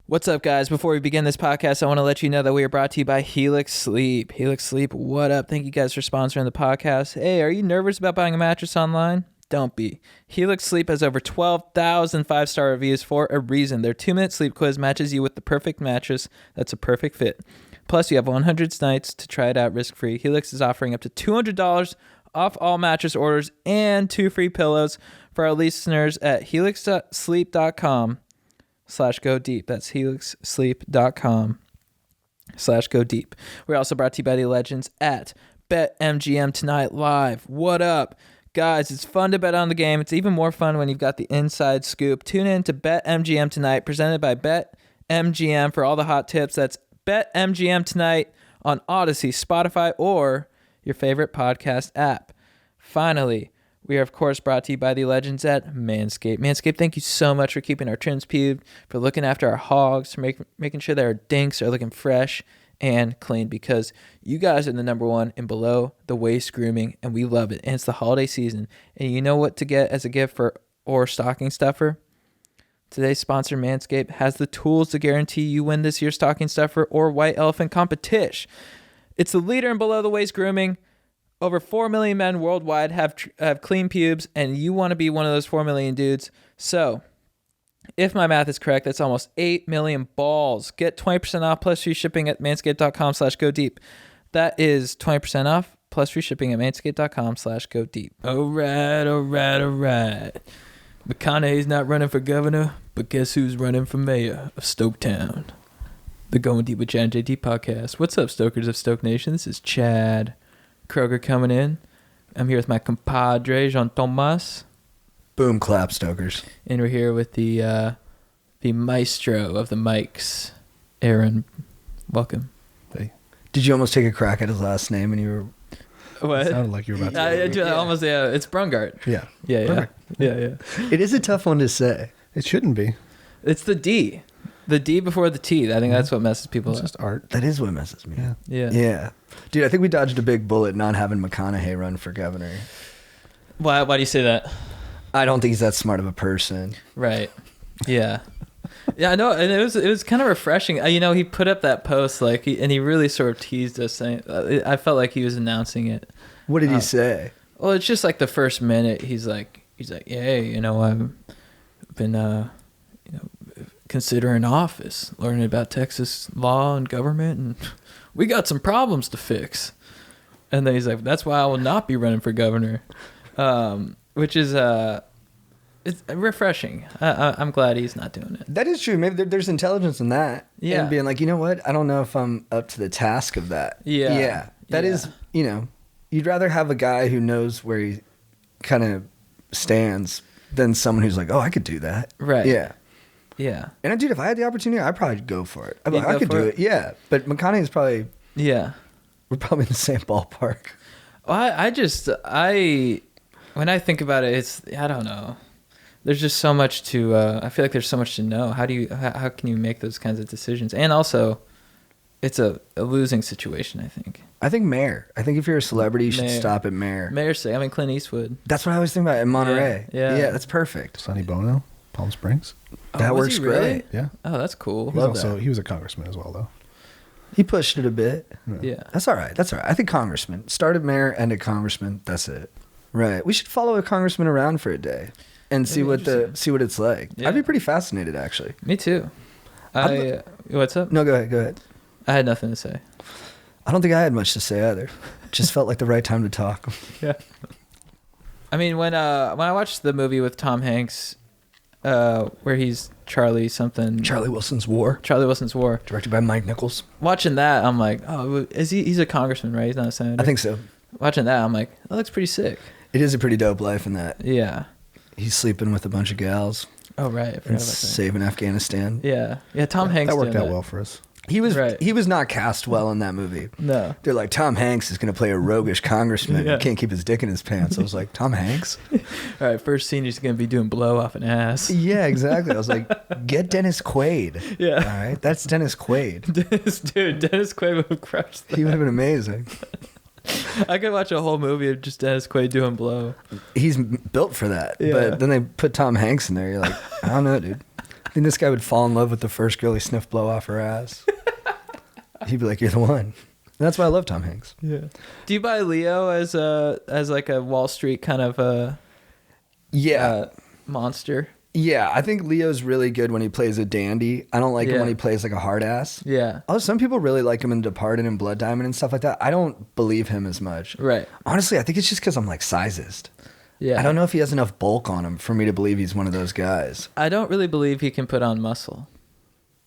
What's up, guys? Before we begin this podcast, I want to let you know that we are brought to you by Helix Sleep. Helix Sleep, what up? Thank you guys for sponsoring the podcast. Hey, are you nervous about buying a mattress online? Don't be. Helix Sleep has over 12,000 five-star reviews for a reason. Their 2-minute sleep quiz matches you with the perfect mattress that's a perfect fit. Plus, you have 100 nights to try it out risk-free. Helix is offering up to $200 off all mattress orders and 2 free pillows for our listeners at helixsleep.com/go deep. That's helixsleep.com/go deep. We're also brought to you by the legends at BetMGM Tonight Live. What up, guys? It's fun to bet on the game. It's even more fun when you've got the inside scoop. Tune in to BetMGM Tonight, presented by BetMGM, for all the hot tips. That's BetMGM Tonight on Odyssey, Spotify, or your favorite podcast app. Finally, we are, of course, brought to you by the legends at Manscaped. Manscaped, thank you so much for keeping our trims pubed, for looking after our hogs, for making sure that our dinks are looking fresh and clean, because you guys are the number one in below-the-waist grooming, and we love it. And it's the holiday season. And you know what to get as a gift or stocking stuffer? Today's sponsor, Manscaped, has the tools to guarantee you win this year's stocking stuffer or white elephant competition. It's the leader in below-the-waist grooming. Over 4 million men worldwide have clean pubes, and you want to be one of those 4 million dudes. So, if my math is correct, that's almost 8 million balls. Get 20% off plus free shipping at manscaped.com/go deep. That is 20% off plus free shipping at manscaped.com/go deep. All right. McConaughey's not running for governor, but guess who's running for mayor of Stoketown? The Going Deep with Chad and JT podcast. What's up, Stokers of Stoke Nation? This is Chad Kroger coming in. I'm here with my compadre, Jean Thomas. Boom clap, Stokers. And we're here with the maestro of the mics, Aaron. Welcome. Hey. Did you almost take a crack at his last name and you were... What? It sounded like you were about to. Almost, yeah. It's Brungart. Yeah. Yeah. It is a tough one to say. It shouldn't be. It's the D. The D before the T. I think that's what messes people up. It's just art. That is what messes me up. Yeah. Dude, I think we dodged a big bullet not having McConaughey run for governor. Why do you say that? I don't think he's that smart of a person. Right. Yeah. Yeah, I know, and it was kind of refreshing. He put up that post and he really sort of teased us, saying, I felt like he was announcing it. What did he say? Well, it's just like the first minute. He's like, hey, I've been considering office, learning about Texas law and government, and we got some problems to fix. And then he's like, that's why I will not be running for governor, which is it's refreshing. I'm glad he's not doing it. That is true. Maybe there's intelligence in that. Yeah. And being like, you know what? I don't know if I'm up to the task of that. Yeah. Yeah. That is, you'd rather have a guy who knows where he kind of stands than someone who's like, oh, I could do that. Right. Yeah. Yeah. And dude, if I had the opportunity, I'd probably go for it. I could do it? it. Yeah. But McConaughey's probably... Yeah. We're probably in the same ballpark. Well, when I think about it, I don't know. There's just so much to, I feel like there's so much to know. How can you make those kinds of decisions? And also, it's a losing situation, I think. I think mayor. I think if you're a celebrity, you should stop at mayor. Mayor's say, Clint Eastwood. That's what I always think about in Monterey. Yeah. That's perfect. Sonny Bono, Palm Springs. That works he really? great. Yeah. Oh, that's cool. He was a congressman as well, though. He pushed it a bit. Yeah. That's all right. I think congressman. Started mayor, ended congressman. That's it. Right. We should follow a congressman around for a day and see what it's like. Yeah. I'd be pretty fascinated, actually. Me too. What's up? No, go ahead. I had nothing to say. I don't think I had much to say either. Just felt like the right time to talk. Yeah. I mean, when I watched the movie with Tom Hanks, where he's Charlie Wilson's War. Directed by Mike Nichols. Watching that, I'm like, oh, he's a congressman, right? He's not a senator. I think so. Watching that, I'm like, that looks pretty sick. It is a pretty dope life in that. Yeah. He's sleeping with a bunch of gals. Oh, right. And saving Afghanistan. Yeah. Yeah, Tom Hanks That worked out well for us. He was not cast well in that movie. No. They're like, Tom Hanks is going to play a roguish congressman who can't keep his dick in his pants. I was like, Tom Hanks? All right, first scene, he's going to be doing blow off an ass. Yeah, exactly. I was like, get Dennis Quaid. Yeah. All right, that's Dennis Quaid. Dennis Quaid would have crushed that. He would have been amazing. I could watch a whole movie of just Dennis Quaid doing blow. He's built for that. Yeah. But then they put Tom Hanks in there. You're like, I don't know, dude. I think this guy would fall in love with the first girl he sniffed blow off her ass. He'd be like, you're the one. And that's why I love Tom Hanks. Yeah. Do you buy Leo as like a Wall Street kind of monster? Yeah, I think Leo's really good when he plays a dandy. I don't like him when he plays like a hard ass. Yeah. Although some people really like him in Departed and Blood Diamond and stuff like that. I don't believe him as much. Right. Honestly, I think it's just because I'm like sizist. Yeah. I don't know if he has enough bulk on him for me to believe he's one of those guys. I don't really believe he can put on muscle.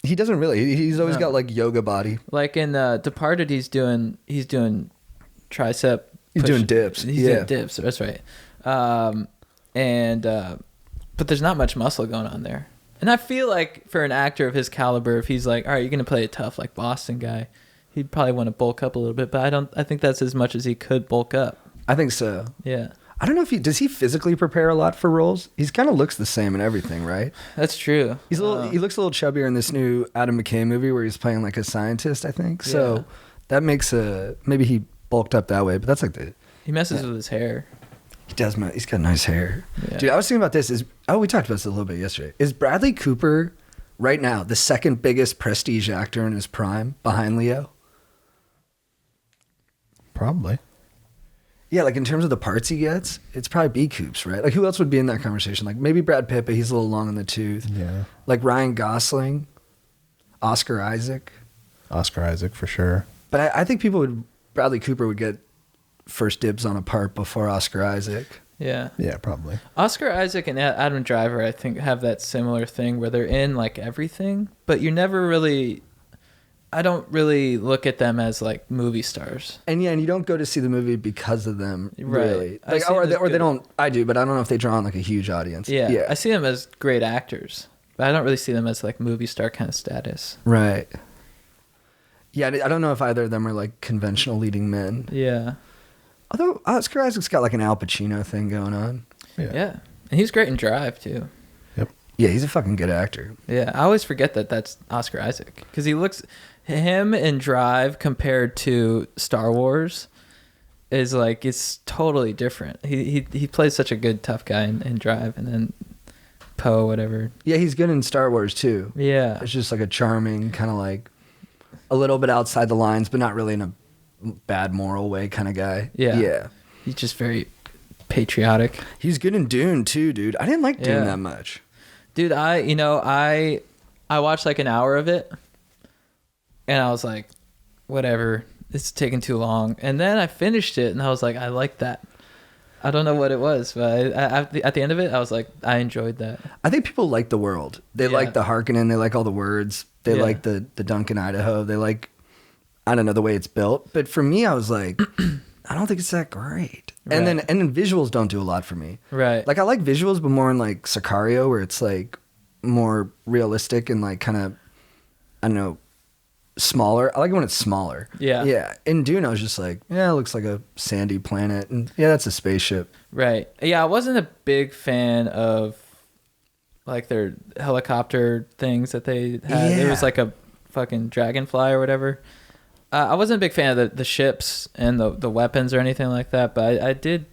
He doesn't really. He's always got like yoga body. Like in Departed, he's doing tricep. He's doing dips. He's doing dips. That's right. But there's not much muscle going on there. And I feel like for an actor of his caliber, if he's like, all right, you're gonna play a tough like Boston guy, he'd probably want to bulk up a little bit. But I think that's as much as he could bulk up. I think so. Yeah. I don't know if does he physically prepare a lot for roles? He's kind of looks the same in everything, right? That's true. He looks a little chubbier in this new Adam McKay movie where he's playing like a scientist, I think. So that makes maybe he bulked up that way, but that's like he messes with his hair. He does. He's got nice hair. Yeah. Dude, I was thinking about this. We talked about this a little bit yesterday. Is Bradley Cooper right now the second biggest prestige actor in his prime behind Leo? Probably. Yeah, like in terms of the parts he gets, it's probably B. Coops, right? Like who else would be in that conversation? Like maybe Brad Pitt, but he's a little long in the tooth. Yeah. Like Ryan Gosling, Oscar Isaac. Oscar Isaac for sure. But I think Bradley Cooper would get first dibs on a part before Oscar Isaac. Yeah. Yeah, probably. Oscar Isaac and Adam Driver, I think, have that similar thing where they're in like everything, but you never really. I don't really look at them as like movie stars. And yeah, and you don't go to see the movie because of them, Right. really. Like, or they don't. I do, but I don't know if they draw on like a huge audience. Yeah. I see them as great actors, but I don't really see them as like movie star kind of status. Right. Yeah, I don't know if either of them are like conventional leading men. Yeah. Although Oscar Isaac's got like an Al Pacino thing going on. Yeah. And he's great in Drive too. Yep. Yeah, he's a fucking good actor. Yeah, I always forget that that's Oscar Isaac because him in Drive compared to Star Wars is like it's totally different. He plays such a good tough guy in Drive, and then Poe, whatever. Yeah, he's good in Star Wars too. Yeah, it's just like a charming kind of like a little bit outside the lines, but not really in a bad moral way kind of guy. Yeah. He's just very patriotic. He's good in Dune too, dude. I didn't like Dune that much. Dude, I watched like an hour of it and I was like, whatever, it's taking too long. And then I finished it and I was like, I like that. I don't know what it was, but at the end of it, I was like, I enjoyed that. I think people like the world. They like the Harkonnen. They like all the words. They like the Duncan, Idaho. They like, I don't know, the way it's built. But for me, I was like, I don't think it's that great. Right. And then visuals don't do a lot for me. Right. Like I like visuals, but more in like Sicario, where it's like more realistic and like kind of, I don't know, smaller. I like it when it's smaller. Yeah. Yeah. In Dune, I was just like, yeah, it looks like a sandy planet. And yeah, that's a spaceship. Right. Yeah, I wasn't a big fan of like their helicopter things that they had. It was like a fucking dragonfly or whatever. I wasn't a big fan of the ships and the weapons or anything like that, but I did.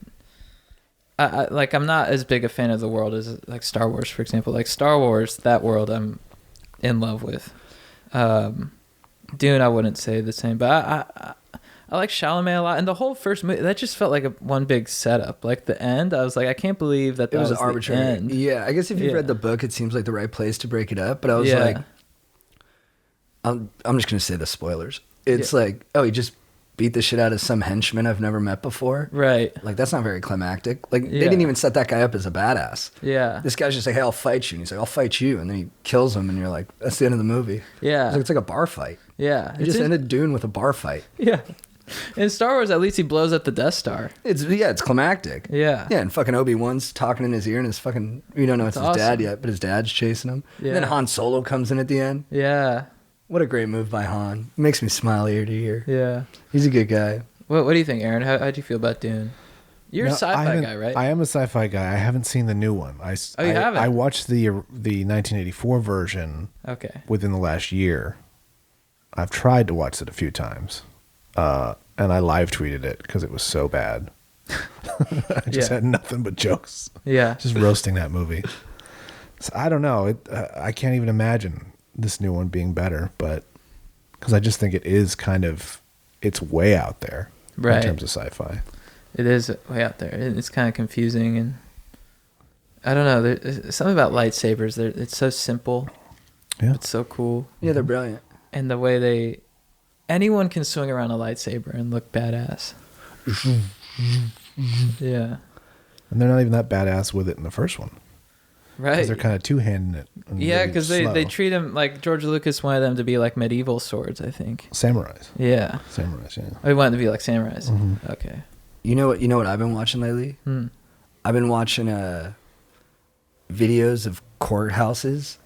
I'm not as big a fan of the world as like Star Wars, for example. Like Star Wars, that world I'm in love with. Dune, I wouldn't say the same, but I like Chalamet a lot, and the whole first movie that just felt like one big setup. Like the end, I was like, I can't believe that was arbitrary. The end. Yeah, I guess if you've read the book, it seems like the right place to break it up. But I was like, I'm just gonna say the spoilers. It's like, oh, he just beat the shit out of some henchman I've never met before. Right. Like that's not very climactic. Like they didn't even set that guy up as a badass. Yeah. This guy's just like, hey, I'll fight you, and he's like, I'll fight you, and then he kills him, and you're like, that's the end of the movie. Yeah. It's like a bar fight. Yeah. He just ended Dune with a bar fight. Yeah. In Star Wars, at least he blows up the Death Star. It's climactic. Yeah. Yeah, and fucking Obi-Wan's talking in his ear, and his fucking, we don't know it's his dad yet, but his dad's chasing him. Yeah. And then Han Solo comes in at the end. Yeah. What a great move by Han. It makes me smile ear to ear. Yeah. He's a good guy. What do you think, Aaron? How do you feel about Dune? You're a sci-fi guy, right? I am a sci-fi guy. I haven't seen the new one. You haven't? I watched the 1984 version. Okay. Within the last year. I've tried to watch it a few times. and I live tweeted it because it was so bad. I just had nothing but jokes. Yeah. Just roasting that movie. So I don't know. I can't even imagine this new one being better, but because I just think it is it's way out there in terms of sci-fi. It is way out there. It's kind of confusing, and I don't know. There's something about lightsabers. It's so simple. Yeah. It's so cool. Yeah, they're brilliant. And the way anyone can swing around a lightsaber and look badass. Yeah. And they're not even that badass with it in the first one. Right. Because they're kind of two-handing it. Yeah, because they treat them like George Lucas wanted them to be like medieval swords, I think. Samurais. Yeah. Samurais, yeah. Oh, he wanted to be like samurais. Mm-hmm. Okay. You know what I've been watching lately? I've been watching videos of courthouses,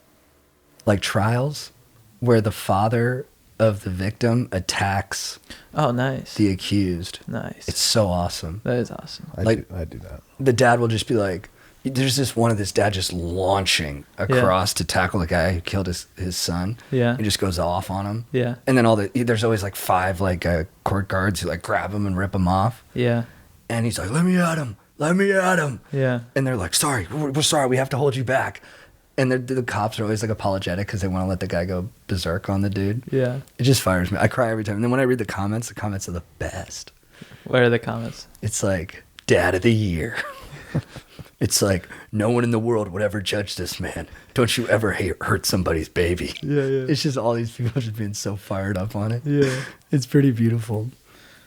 like trials, where the father of the victim attacks the accused. Nice. It's so awesome. That is awesome. I do that. The dad will just be like, there's this dad just launching across to tackle the guy who killed his son. Yeah. He just goes off on him. Yeah. And then there's always like 5 court guards who like grab him and rip him off. Yeah. And he's like, let me at him. Yeah. And they're like, sorry, we're sorry, we have to hold you back. And the cops are always like apologetic because they want to let the guy go berserk on the dude. Yeah. It just fires me. I cry every time. And then when I read the comments are the best. What are the comments? It's like, Dad of the Year. It's like, no one in the world would ever judge this man. Don't you ever hurt somebody's baby. Yeah, yeah. It's just all these people just being so fired up on it. Yeah. It's pretty beautiful.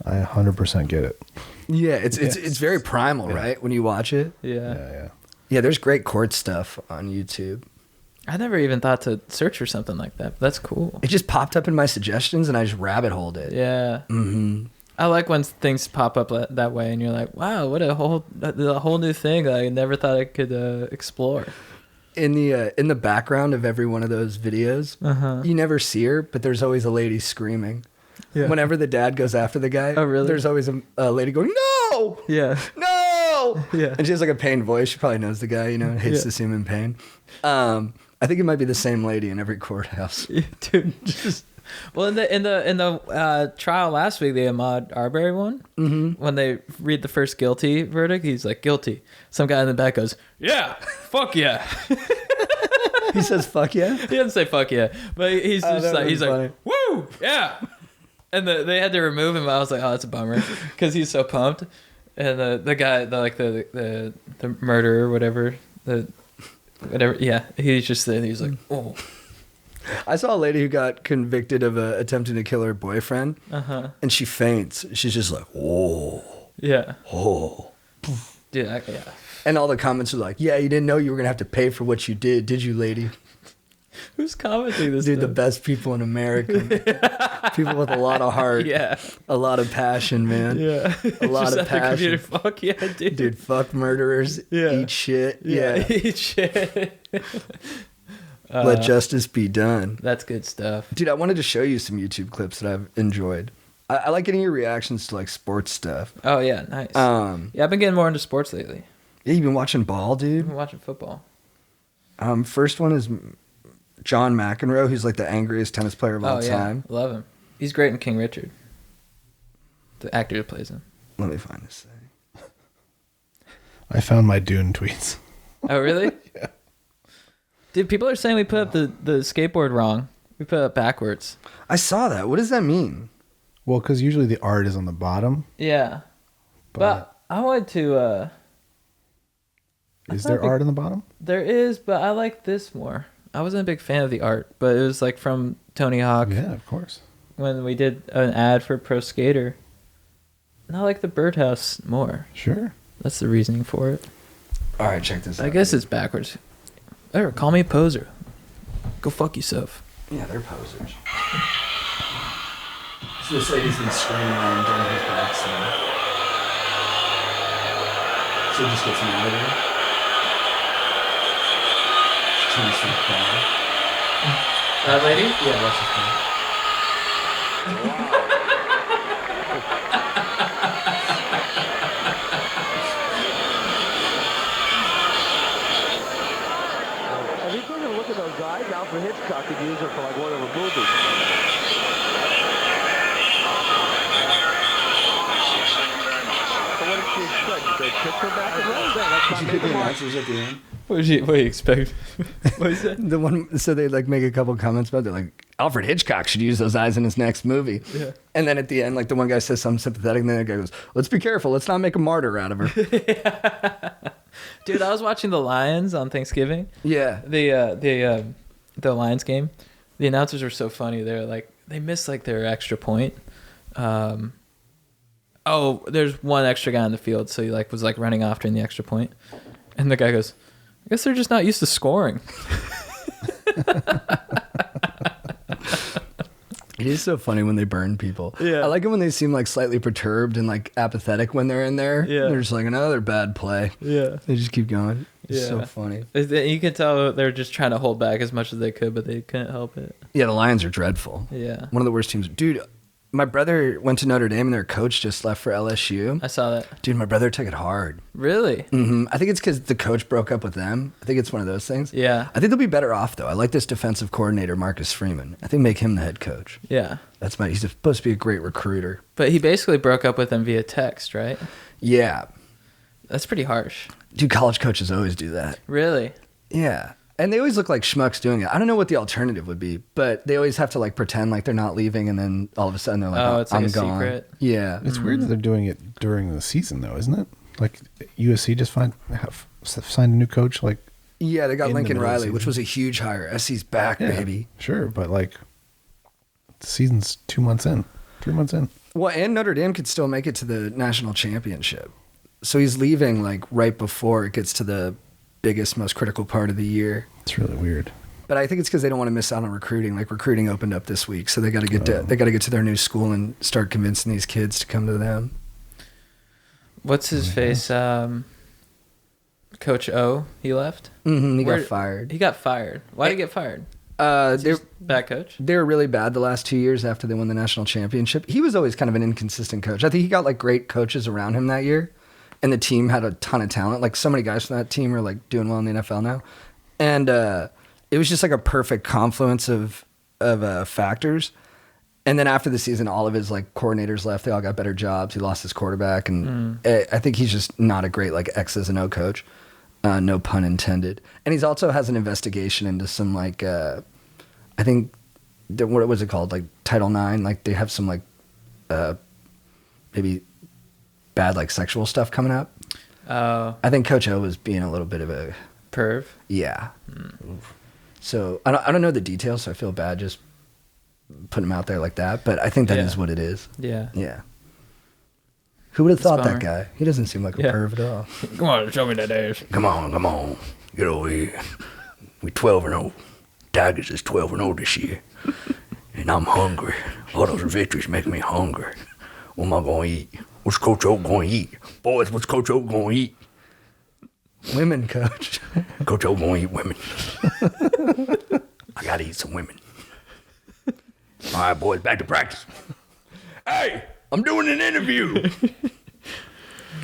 I 100% get it. Yeah, it's very primal, right? When you watch it. Yeah. Yeah, there's great court stuff on YouTube. I never even thought to search for something like that. But that's cool. It just popped up in my suggestions, and I just rabbit holed it. Yeah. Mm-hmm. I like when things pop up that way, and you're like, "Wow, what a whole new thing that I never thought I could explore." In the background of every one of those videos, you never see her, but there's always a lady screaming. Yeah. Whenever the dad goes after the guy, there's always a lady going, "No, yeah, no," and she has like a pained voice. She probably knows the guy, and hates to see him in pain. I think it might be the same lady in every courthouse. Yeah, dude, well, in the trial last week, the Ahmaud Arbery one, when they read the first guilty verdict, he's like, guilty. Some guy in the back goes, yeah, fuck yeah. He says fuck yeah? He doesn't say fuck yeah, but he's just like, woo, yeah. And they had to remove him. I was like, oh, that's a bummer, because he's so pumped. And the guy, the murderer, whatever, yeah, he's just there. He's like, oh. I saw a lady who got convicted of attempting to kill her boyfriend, and she faints. She's just like, "Oh, yeah, oh, dude, yeah." And all the comments are like, "Yeah, you didn't know you were gonna have to pay for what you did you, lady?" Who's commenting this? Dude, the best people in America, people with a lot of heart, a lot of passion, man, a lot of passion. Fuck yeah, dude. Dude, fuck murderers, eat shit, eat shit. Let justice be done. That's good stuff. Dude, I wanted to show you some YouTube clips that I've enjoyed. I like getting your reactions to like sports stuff. Oh, yeah, nice. Yeah, I've been getting more into sports lately. Yeah, you've been watching ball, dude? I've been watching football. First one is John McEnroe, who's like the angriest tennis player of all time. Love him. He's great in King Richard. The actor who plays him. Let me find this thing. I found my Dune tweets. Oh, really? Yeah. Dude, people are saying we put up the skateboard wrong. We put it up backwards. I saw that. What does that mean? Well, because usually the art is on the bottom. Yeah. But I wanted to... is there art on the bottom? There is, but I like this more. I wasn't a big fan of the art, but it was like from Tony Hawk. Yeah, of course. When we did an ad for Pro Skater. And I like the birdhouse more. Sure. That's the reasoning for it. All right, check this out. I guess it's backwards. There, call me a poser. Go fuck yourself. Yeah, they're posers. So this lady's been screaming at him during his backside. So he just gets mad at her. She turns to the car. That lady? Yeah, watch this car. Alfred Hitchcock could use it for like one of the movies. They kicked her back and rolled. That's Did you get the announcers at the end? What do you expect? What is that? The one, so they like make a couple comments about it. They're like, Alfred Hitchcock should use those eyes in his next movie. Yeah. And then at the end, like the one guy says something sympathetic, and then the guy goes, let's be careful. Let's not make a martyr out of her. Dude, I was watching the Lions on Thanksgiving. Yeah. The Lions game. The announcers were so funny. They're like, they missed like their extra point. There's one extra guy on the field, so he like was like running off during the extra point. And the guy goes, I guess they're just not used to scoring. It is so funny when they burn people. Yeah. I like it when they seem like slightly perturbed and like apathetic when they're in there. Yeah. They're just like, another bad play. Yeah. They just keep going. It's Yeah. so funny. You can tell they're just trying to hold back as much as they could, but they couldn't help it. Yeah, the Lions are dreadful. Yeah. One of the worst teams. Dude, my brother went to Notre Dame and their coach just left for LSU. I saw that. Dude, my brother took it hard. Really? I think it's because the coach broke up with them. I think it's one of those things. Yeah. I think they'll be better off, though. I like this defensive coordinator, Marcus Freeman. I think make him the head coach. Yeah. He's supposed to be a great recruiter. But he basically broke up with them via text, right? Yeah. That's pretty harsh. Dude, college coaches always do that. Really? Yeah. And they always look like schmucks doing it. I don't know what the alternative would be, but they always have to like pretend like they're not leaving, and then all of a sudden they're like, Oh, it's like I'm a gone. secret. Yeah. It's weird that they're doing it during the season, though, isn't it? Like USC just signed a new coach. Like, Yeah, they got In the Lincoln middle of the Riley, which season. was a huge hire. SC's back, yeah, baby. sure, but like the season's 2 months in, 3 months in. Well, and Notre Dame could still make it to the national championship. So he's leaving like right before it gets to the biggest, most critical part of the year. It's really weird. But I think it's because they don't want to miss out on recruiting. Like recruiting opened up this week, so they got to get to their new school and start convincing these kids to come to them. What's his face? Coach O, he left? He got fired. He got fired. Why did he get fired? They're Bad coach? they were really bad the last 2 years after they won the national championship. He was always kind of an inconsistent coach. I think he got like great coaches around him that year, and the team had a ton of talent. Like so many guys from that team are like doing well in the NFL now, and it was just like a perfect confluence of factors. And then after the season, all of his like coordinators left. They all got better jobs. He lost his quarterback, and I think he's just not a great like X's and O coach. No pun intended. And he's also has an investigation into some like I think what was it called, like Title IX. Like they have some like maybe bad like sexual stuff coming up. Oh. I think Coach O was being a little bit of a Perv? yeah. So I don't know the details, so I feel bad just putting him out there like that. But I think that is what it is. Yeah. Yeah. Who would have thought bummer. that guy? He doesn't seem like a perv at all. Come on, show me that ass. Come on. Get over here. We 12-0. Tigers is 12-0 this year. And I'm hungry. All those victories make me hungry. What am I going to eat? What's Coach O going to eat? Boys, what's Coach O going to eat? Women, Coach. Coach O going to eat women. I got to eat some women. All right, boys, back to practice. Hey, I'm doing an interview.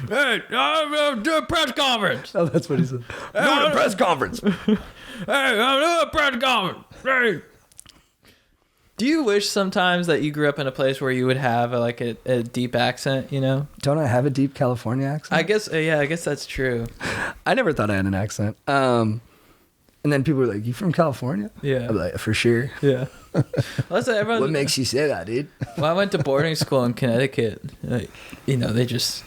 Hey, I'm doing a press conference. Oh, that's what he said. I'm doing a press conference. Hey, I'm doing a press conference. Hey. Do you wish sometimes that you grew up in a place where you would have a deep accent, you know? Don't I have a deep California accent? I guess that's true. I never thought I had an accent. And then people were like, "You from California?" Yeah. I'm like, "For sure." Yeah. Listen, everyone. What makes you say that, dude? Well, I went to boarding school in Connecticut. They just.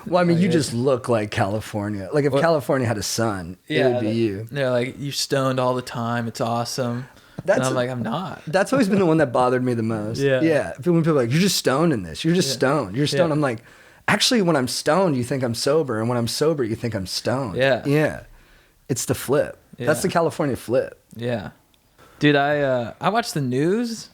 Well, I mean, you just look like California. Like if California had a sun, it would be you. They're like, you're stoned all the time. It's awesome. And I'm like, I'm not. That's always been the one that bothered me the most. Yeah. Yeah. When people are like, "You're just stoned in this. You're just stoned. You're stoned." Yeah. I'm like, actually, when I'm stoned, you think I'm sober, and when I'm sober, you think I'm stoned. Yeah. Yeah. It's the flip. Yeah. That's the California flip. Yeah. Dude, I watched the news.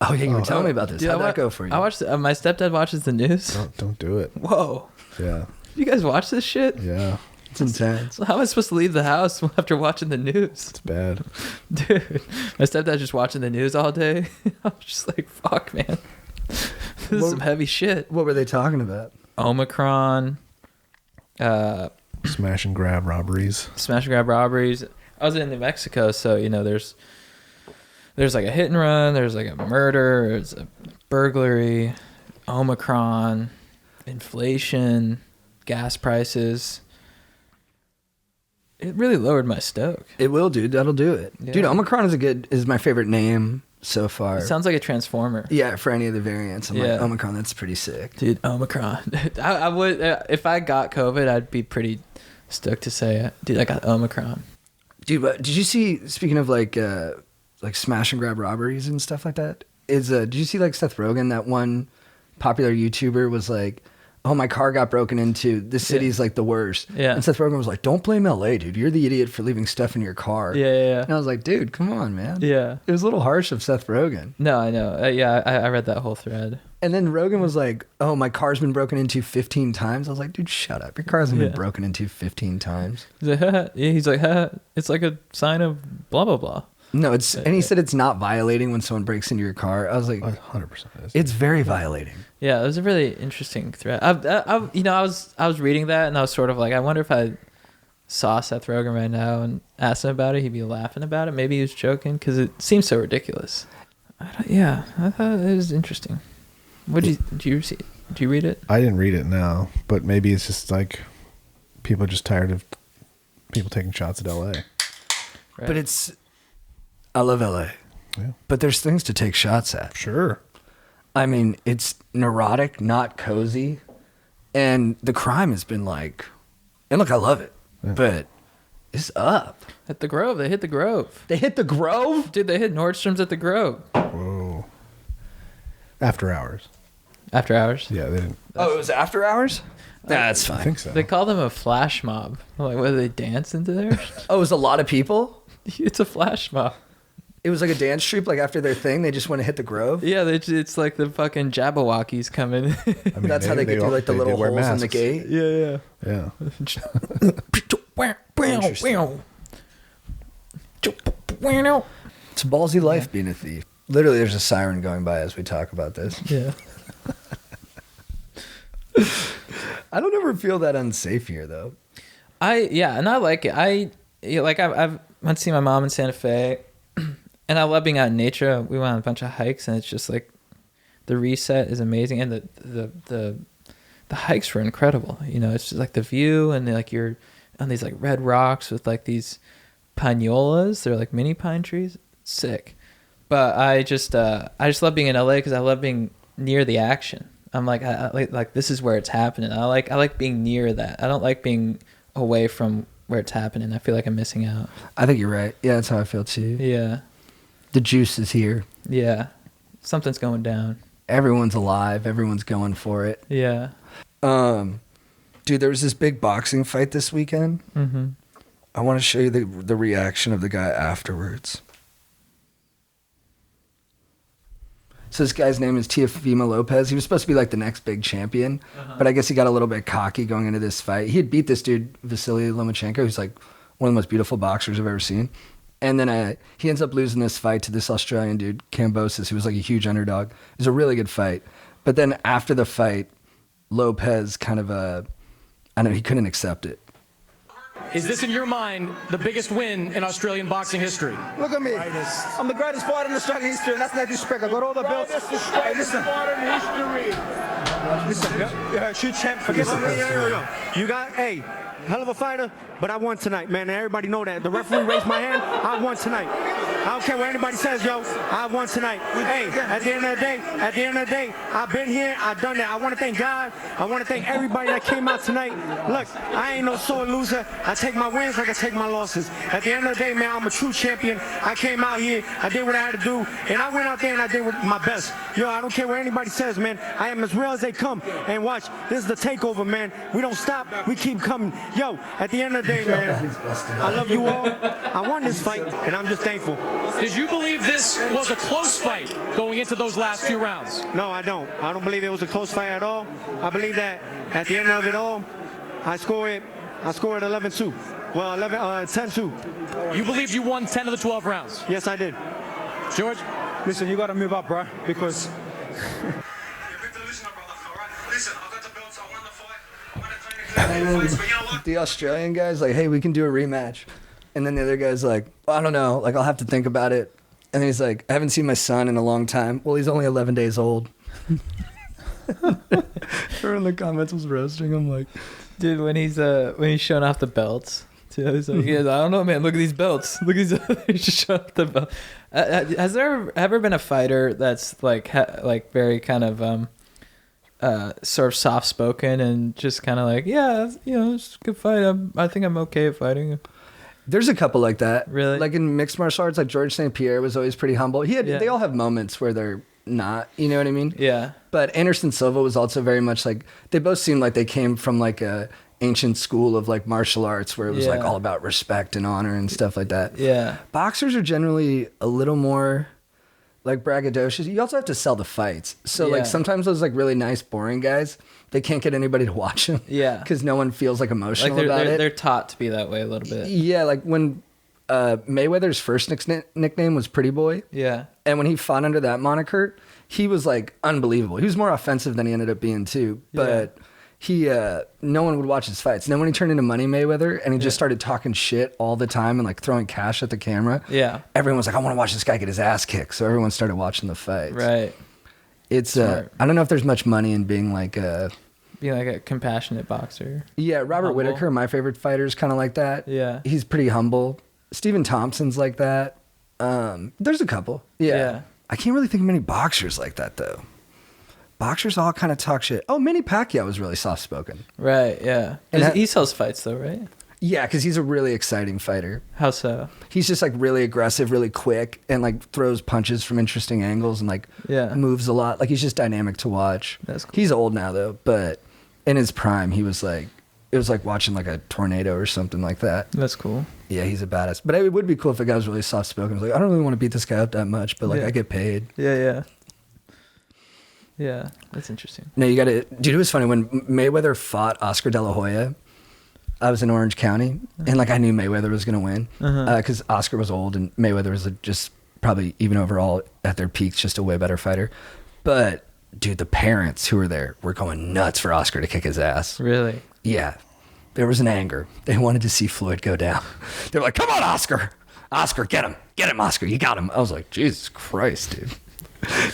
Oh yeah, you were telling me about this. Dude, How'd that go for you? I watched. My stepdad watches the news. Don't do it. Whoa. Yeah. You guys watch this shit? Yeah. It's intense. So how am I supposed to leave the house after watching the news? It's bad. Dude, my stepdad's just watching the news all day. I'm just like, fuck, man. This is some heavy shit. What were they talking about? Omicron, Smash and grab robberies. smash and grab robberies. I was in New Mexico, so there's like a hit and run, there's like a murder, there's a burglary, Omicron, inflation. gas prices. It really lowered my stoke. It will, dude. That'll do it. Yeah. Dude, Omicron is my favorite name so far. It sounds like a transformer. Yeah, for any of the variants. I'm like, Omicron, that's pretty sick. Dude, Omicron. I would, if I got COVID, I'd be pretty stoked to say it. Dude, I got Omicron. Dude, but did you see, speaking of like smash and grab robberies and stuff like that, did you see like Seth Rogen, that one popular YouTuber was like, oh, my car got broken into. This city's like the worst. Yeah. And Seth Rogen was like, don't blame LA, dude. You're the idiot for leaving stuff in your car. Yeah. And I was like, dude, come on, man. Yeah. It was a little harsh of Seth Rogen. No, I know. I read that whole thread. And then Rogan was like, oh, my car's been broken into 15 times. I was like, dude, shut up. Your car hasn't been broken into 15 times. He's like, it's like a sign of blah, blah, blah. No, and he said it's not violating when someone breaks into your car. I was like, 100% is. It's very violating. Yeah, it was a really interesting thread. I was reading that and I was sort of like, I wonder if I saw Seth Rogen right now and asked him about it, he'd be laughing about it. Maybe he was joking because it seems so ridiculous. I thought it was interesting. Did you see? Did you read it? I didn't read it, no, but maybe it's just like people are just tired of people taking shots at LA. Right. But I love LA. Yeah. But there's things to take shots at. Sure. I mean, it's neurotic, not cozy. And the crime has been like, and look, I love it, but it's up. At the Grove. They hit the Grove. They hit the Grove? Dude, they hit Nordstrom's at the Grove. Whoa. After hours. After hours? Yeah, they didn't. Oh, it was after hours? That's fine. I think so. They call them a flash mob. Like, what, do they dance into there? Oh, it was a lot of people? It's a flash mob. It was like a dance troupe, like after their thing, they just want to hit the Grove? Yeah, it's like the fucking Jabberwockies coming. I mean, That's how they get through like the little wear holes in masks. the gate? Yeah. Yeah. It's a ballsy life being a thief. Literally, there's a siren going by as we talk about this. Yeah. I don't ever feel that unsafe here, though. And I like it. I've went to see my mom in Santa Fe, and I love being out in nature. We went on a bunch of hikes, and it's just like the reset is amazing, and the hikes were incredible. You know, it's just like the view, and like you're on these like red rocks with like these pinolas. They're like mini pine trees. Sick. But I just love being in LA because I love being near the action. I'm like, I like this is where it's happening. I like being near that. I don't like being away from where it's happening. I feel like I'm missing out. I think you're right. Yeah, that's how I feel too. Yeah. The juice is here. Yeah. Something's going down. Everyone's alive. Everyone's going for it. Yeah. Dude, there was this big boxing fight this weekend. Mm-hmm. I want to show you the reaction of the guy afterwards. So this guy's name is Teofimo Lopez. He was supposed to be like the next big champion, but I guess he got a little bit cocky going into this fight. He had beat this dude, Vasily Lomachenko, who's like one of the most beautiful boxers I've ever seen. And then he ends up losing this fight to this Australian dude, Kambosos, who was like a huge underdog. It was a really good fight. But then after the fight, Lopez kind of, he couldn't accept it. Is this, in your mind, the biggest win in Australian boxing history? Look at me. I'm the greatest fighter in Australian history, and that's not disrespect. I got all the belts. Hey, listen. Listen, shoot champ. Forget something. You got, hell of a fighter, but I won tonight, man. And everybody know that. The referee raised my hand. I won tonight. I don't care what anybody says, yo. I won tonight. Hey, at the end of the day, I've been here. I've done that. I want to thank God. I want to thank everybody that came out tonight. Look, I ain't no sore loser. I take my wins like I take my losses. At the end of the day, man, I'm a true champion. I came out here. I did what I had to do, and I went out there and I did my best. Yo, I don't care what anybody says, man. I am as real as they come. And watch, this is the takeover, man. We don't stop. We keep coming. Yo, at the end of the day, man, I love you all. I won this fight, and I'm just thankful. Did you believe this was a close fight going into those last few rounds? No, I don't. I don't believe it was a close fight at all. I believe that at the end of it all, I scored 11-2. Well, 10-2. You believed you won 10 of the 12 rounds? Yes, I did. George? Listen, you got to move up, bro, because... The Australian guy's like, hey, we can do a rematch. And then the other guy's like, I don't know. Like, I'll have to think about it. And then he's like, I haven't seen my son in a long time. Well, he's only 11 days old. Everyone in the comments was roasting him like, Dude, when he's showing off the belts. Too, he's like, I don't know, man. Look at these belts. Look at these. He's just showing off the belt. Has there ever been a fighter that's like very kind of sort of soft spoken and just kind of like, yeah, it's a good fight. I think I'm okay at fighting. There's a couple like that. Really? Like in mixed martial arts, like George St. Pierre was always pretty humble. They all have moments where they're not, you know what I mean? Yeah. But Anderson Silva was also very much like, they both seemed like they came from like a ancient school of like martial arts where it was like all about respect and honor and stuff like that. Yeah. Boxers are generally a little more like braggadocious. You also have to sell the fights. So like sometimes those like really nice, boring guys, they can't get anybody to watch them. Yeah. Because no one feels like emotional about it. They're taught to be that way a little bit. Yeah. Like when Mayweather's first nickname was Pretty Boy. Yeah. And when he fought under that moniker, he was like unbelievable. He was more offensive than he ended up being too. But no one would watch his fights. And then when he turned into Money Mayweather and he just started talking shit all the time and like throwing cash at the camera, everyone was like, I want to watch this guy get his ass kicked. So everyone started watching the fights. Right. It's I don't know if there's much money in being like a compassionate boxer. Yeah, Robert Whittaker, my favorite fighter, is kind of like that. Yeah. He's pretty humble. Stephen Thompson's like that. There's a couple. Yeah. I can't really think of many boxers like that though. Boxers all kind of talk shit. Oh, Manny Pacquiao was really soft-spoken. Right, yeah. And he sells fights, though, right? Yeah, because he's a really exciting fighter. How so? He's just, like, really aggressive, really quick, and, like, throws punches from interesting angles and, like, moves a lot. Like, he's just dynamic to watch. That's cool. He's old now, though, but in his prime, he was, like, it was like watching, like, a tornado or something like that. That's cool. Yeah, he's a badass. But it would be cool if a guy was really soft-spoken. Like, I don't really want to beat this guy up that much, but, like, I get paid. Yeah. Yeah, that's interesting. No, you got to... Dude, it was funny. When Mayweather fought Oscar De La Hoya, I was in Orange County, and, like, I knew Mayweather was going to win because Oscar was old, and Mayweather was just probably, even overall, at their peaks, just a way better fighter. But, dude, the parents who were there were going nuts for Oscar to kick his ass. Really? Yeah. There was an anger. They wanted to see Floyd go down. They were like, come on, Oscar. Oscar, get him. Get him, Oscar. You got him. I was like, Jesus Christ, dude.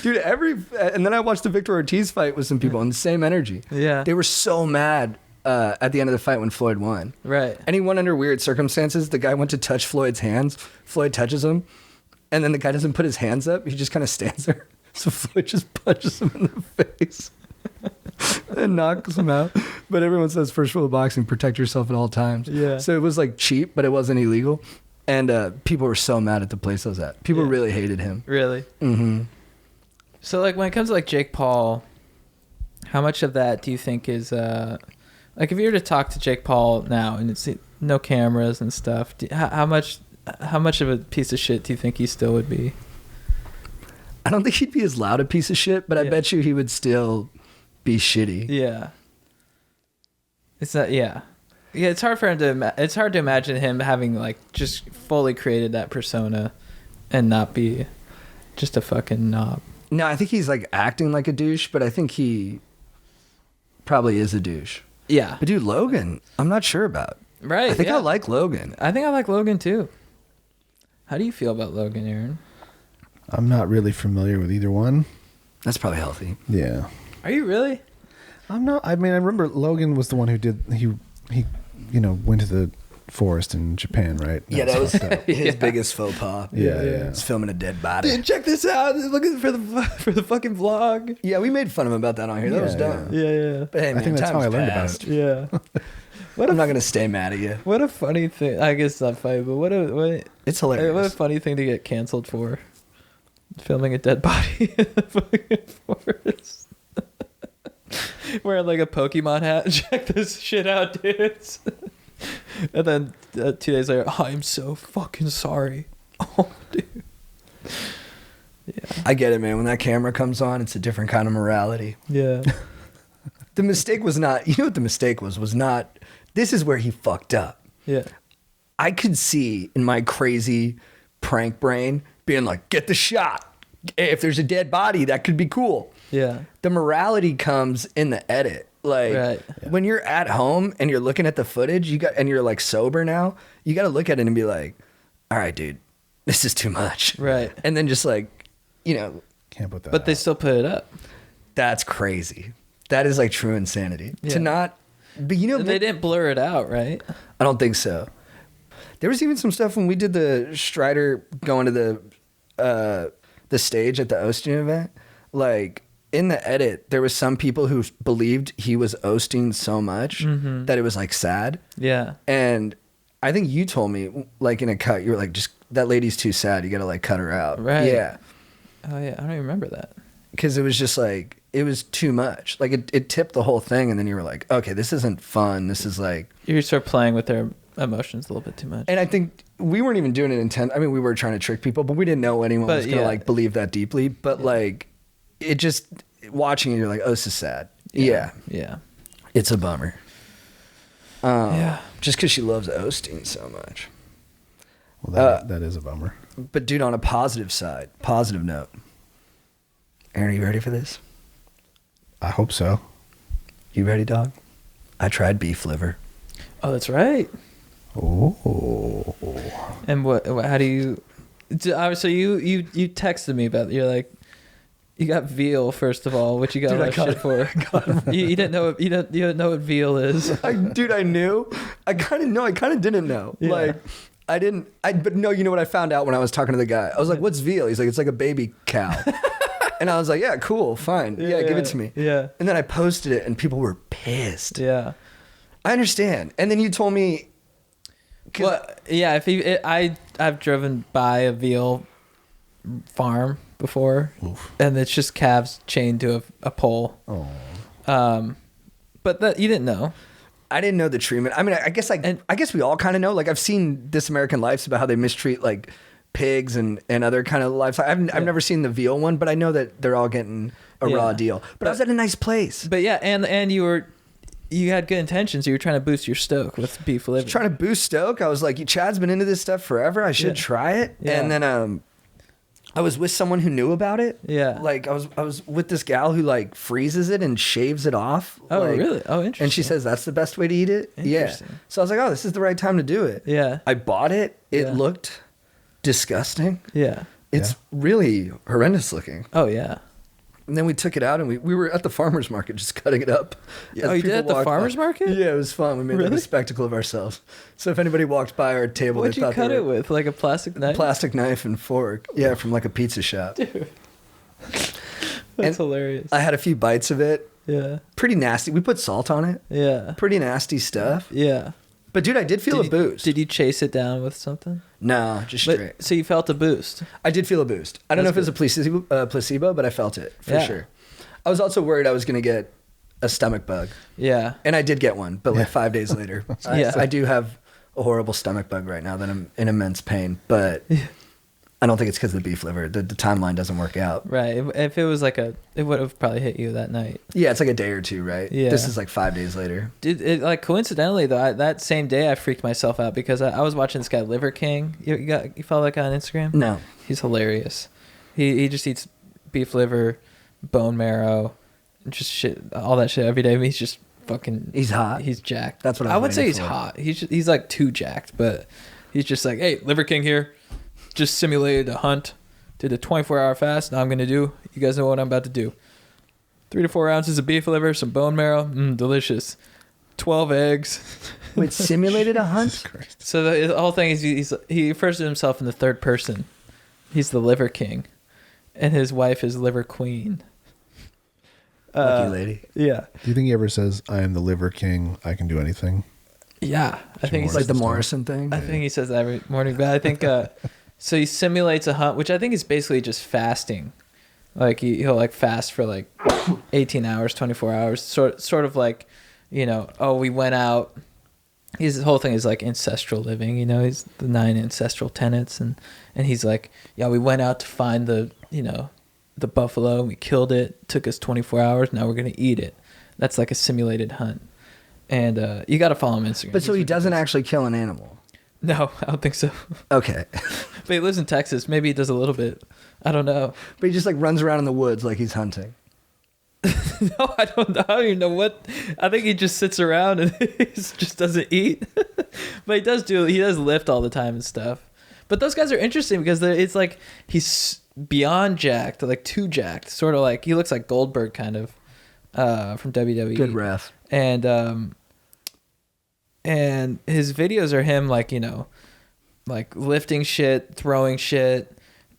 Dude, and then I watched the Victor Ortiz fight with some people in the same energy. Yeah. They were so mad at the end of the fight when Floyd won. Right. And he won under weird circumstances. The guy went to touch Floyd's hands. Floyd touches him. And then the guy doesn't put his hands up. He just kind of stands there. So Floyd just punches him in the face and knocks him out. But everyone says first rule of boxing, protect yourself at all times. Yeah. So it was like cheap, but it wasn't illegal. And people were so mad at the place I was at. People really hated him. Really? Mm-hmm. So, like, when it comes to, like, Jake Paul, how much of that do you think is, like, if you were to talk to Jake Paul now and it's no cameras and stuff, how much of a piece of shit do you think he still would be? I don't think he'd be as loud a piece of shit, but I bet you he would still be shitty. Yeah. It's not, yeah. Yeah, it's hard for him to, it's hard to imagine him having, like, just fully created that persona and not be just a fucking knob. No, I think he's like acting like a douche, but I think he probably is a douche. Yeah. But dude, Logan, I'm not sure about. Right. I think I like Logan. I think I like Logan too. How do you feel about Logan, Aaron? I'm not really familiar with either one. That's probably healthy. Yeah. Are you really? I'm not. I mean, I remember Logan was the one who did, he went to the forest in Japan, right? That was his biggest faux pas. Yeah. He's filming a dead body. Dude, check this out. Looking for the fucking vlog. Yeah, we made fun of him about that on here. That was dumb. Yeah. But hey, man, I think that's how I learned about it. Yeah. I'm not gonna stay mad at you. What a funny thing. I guess it's not funny, but what it's hilarious. What a funny thing to get canceled for. Filming a dead body in the fucking forest. Wearing like a Pokemon hat. Check this shit out, dudes. And then 2 days later, I'm so fucking sorry. Oh, dude. Yeah. I get it, man. When that camera comes on, it's a different kind of morality. Yeah. The mistake was not, you know what the mistake was not, this is where he fucked up. Yeah. I could see in my crazy prank brain being like, get the shot. If there's a dead body, that could be cool. Yeah. The morality comes in the edit. Like when you're at home and you're looking at the footage, and you're like sober now, you got to look at it and be like, all right, dude, this is too much. Right. And then just like, can't put that But they still put it up. That's crazy. That is like true insanity. Yeah. To not, But you know, They didn't blur it out, right? I don't think so. There was even some stuff when we did the Strider going to the stage at the Osteen event. Like in the edit, there was some people who believed he was Osteen so much that it was like sad. Yeah. And I think you told me like in a cut, you were like, just that lady's too sad. You got to like cut her out. Right. Yeah. Oh yeah, I don't even remember that. Because it was just like, it was too much. Like it tipped the whole thing. And then you were like, okay, this isn't fun. This is like. You start playing with their emotions a little bit too much. And I think we weren't even doing it intent. I mean, we were trying to trick people, but we didn't know anyone was going to like believe that deeply. But like, it just, watching it, you're like, oh, this is sad. Yeah. It's a bummer. Just because she loves Osteen so much. Well, that is a bummer. But dude, on a positive note, Aaron, are you ready for this? I hope so. You ready, dog? I tried beef liver. Oh, that's right. Oh. And what? How do you? So you texted me about. You're like, you got veal first of all, which you got a lot of shit for. You didn't know. You didn't know what veal is. Dude, I knew. I kind of know. I kind of didn't know. Yeah. Like, I didn't. But no, you know what I found out when I was talking to the guy? I was like, "What's veal?" He's like, "It's like a baby cow." And I was like, "Yeah, cool, fine. Yeah, give it to me." Yeah. And then I posted it, and people were pissed. Yeah. I understand. And then you told me. Well, yeah. I've driven by a veal farm before, and it's just calves chained to a pole. Oh. But that you didn't know. I didn't know the treatment. I mean, I guess we all kind of know. Like, I've seen This American Life's about how they mistreat like pigs and other kind of livestock. I've never seen the veal one, but I know that they're all getting a raw deal. But I was at a nice place. But yeah, and you had good intentions. You were trying to boost your stoke with beef liver. Trying to boost stoke. I was like, Chad's been into this stuff forever. I should try it. Yeah. And then I was with someone who knew about it. Yeah. Like I was with this gal who like freezes it and shaves it off. Oh, like, really? Oh, interesting. And she says that's the best way to eat it. Yeah. Interesting. So I was like, oh, this is the right time to do it. Yeah. I bought it. It Yeah. looked disgusting. Yeah. It's really horrendous looking. Oh yeah. And then we took it out and we were at the farmer's market just cutting it up. Oh, you did at the farmer's market? Yeah, it was fun. We made like a spectacle of ourselves. So if anybody walked by our table, What'd they you thought cut they it were with? Like a plastic knife? plastic knife and fork. Yeah, from like a pizza shop. Dude. That's And hilarious. I had a few bites of it. Yeah. Pretty nasty. We put salt on it. Yeah. Pretty nasty stuff. Yeah. But dude, I did feel a boost. Did you chase it down with something? No, just But, straight. so you felt a boost. I did feel a boost. I don't know if it was a placebo, but I felt it for Yeah. sure. I was also worried I was going to get a stomach bug. Yeah. And I did get one, but like 5 days later. I do have a horrible stomach bug right now that I'm in immense pain, but I don't think it's because of the beef liver. The timeline doesn't work out. Right. If it was like it would have probably hit you that night. Yeah, it's like a day or two, right? Yeah. This is like 5 days later. Dude, like coincidentally though, that same day I freaked myself out because I was watching this guy Liver King. You follow that guy on Instagram? No. He's hilarious. He just eats beef liver, bone marrow, just shit, all that shit every day. I mean, he's just fucking. He's hot. He's jacked. That's what I I was would say. waiting He's for. hot. He's like too jacked, but he's just like, hey, Liver King here. Just simulated a hunt. Did a 24-hour fast. Now I'm gonna do. You guys know what I'm about to do. 3 to 4 ounces of beef liver, some bone marrow, delicious. 12 eggs. Wait, simulated a hunt? So the whole thing is he refers to himself in the third person. He's the Liver King, and his wife is Liver Queen. Lucky lady. Yeah. Do you think he ever says, "I am the liver king. I can do anything"? Yeah, I think It's like the Morrison thing. I think he says that every morning, but I think so. He simulates a hunt, which I think is basically just fasting. Like he'll like fast for like 18 hours, 24 hours, sort of like, we went out. His whole thing is like ancestral living, he's the 9 ancestral tenets, and he's like, yeah, we went out to find the buffalo, and we killed it. Took us 24 hours. Now we're gonna eat it. That's like a simulated hunt. And you got to follow him on Instagram. But so he doesn't actually kill an animal? No, I don't think so. Okay. But he lives in Texas. Maybe he does a little bit. I don't know. But he just like runs around in the woods like he's hunting. No, I don't even know what. I think he just sits around and he just doesn't eat. But he does lift all the time and stuff. But those guys are interesting because it's like he's beyond jacked, like too jacked. Sort of like he looks like Goldberg kind of from WWE. Good ref. And and his videos are him like, you know, like lifting shit, throwing shit,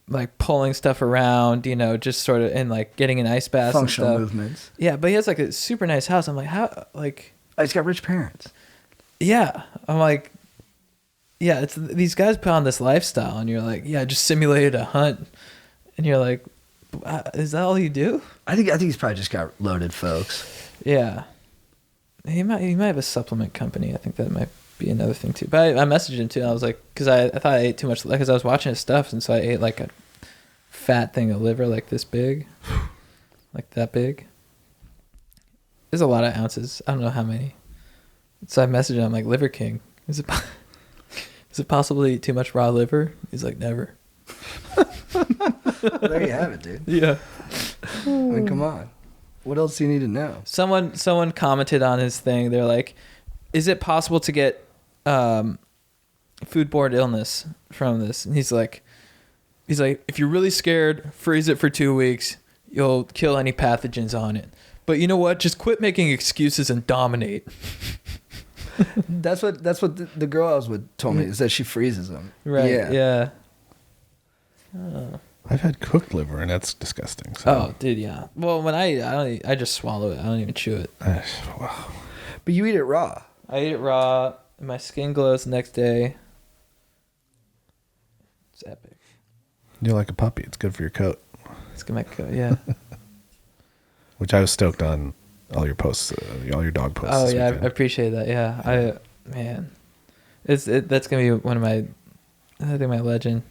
like pulling stuff around, you know, just sort of, and like getting an ice bath Functional and stuff. movements. Yeah, but he has like a super nice house. I'm like, how, like, Oh, he's got rich parents. yeah. I'm like, yeah, it's these guys put on this lifestyle, and you're like, yeah, I just simulated a hunt, and you're like, is that all you do? I think he's probably just got loaded folks. Yeah, he might have a supplement company. I think that might be another thing too. But I messaged him too, and I was like, because I thought I ate too much, because I was watching his stuff, and so I ate like a fat thing of liver, like this big, like that big. There's a lot of ounces. I don't know how many. So I messaged him, I'm like, Liver King, is it possible to eat too much raw liver? He's like, never. There you have it, dude. Yeah. I mean, come on. What else do you need to know? Someone commented on his thing. They're like, is it possible to get foodborne illness from this? And he's like, if you're really scared, freeze it for 2 weeks. You'll kill any pathogens on it. But you know what? Just quit making excuses and dominate. That's what the girl I was with told me, is that she freezes them. Right. Yeah. Yeah. I've had cooked liver, and that's disgusting. So. Oh, dude, yeah. Well, when I just swallow it. I don't even chew it. Wow. But you eat it raw. I eat it raw, and my skin glows the next day. It's epic. You're like a puppy. It's good for your coat. It's gonna make yeah. Which I was stoked on all your posts, all your dog posts. Oh this yeah, I weekend. appreciate that. Yeah, man, that's gonna be one of my, I think my legend.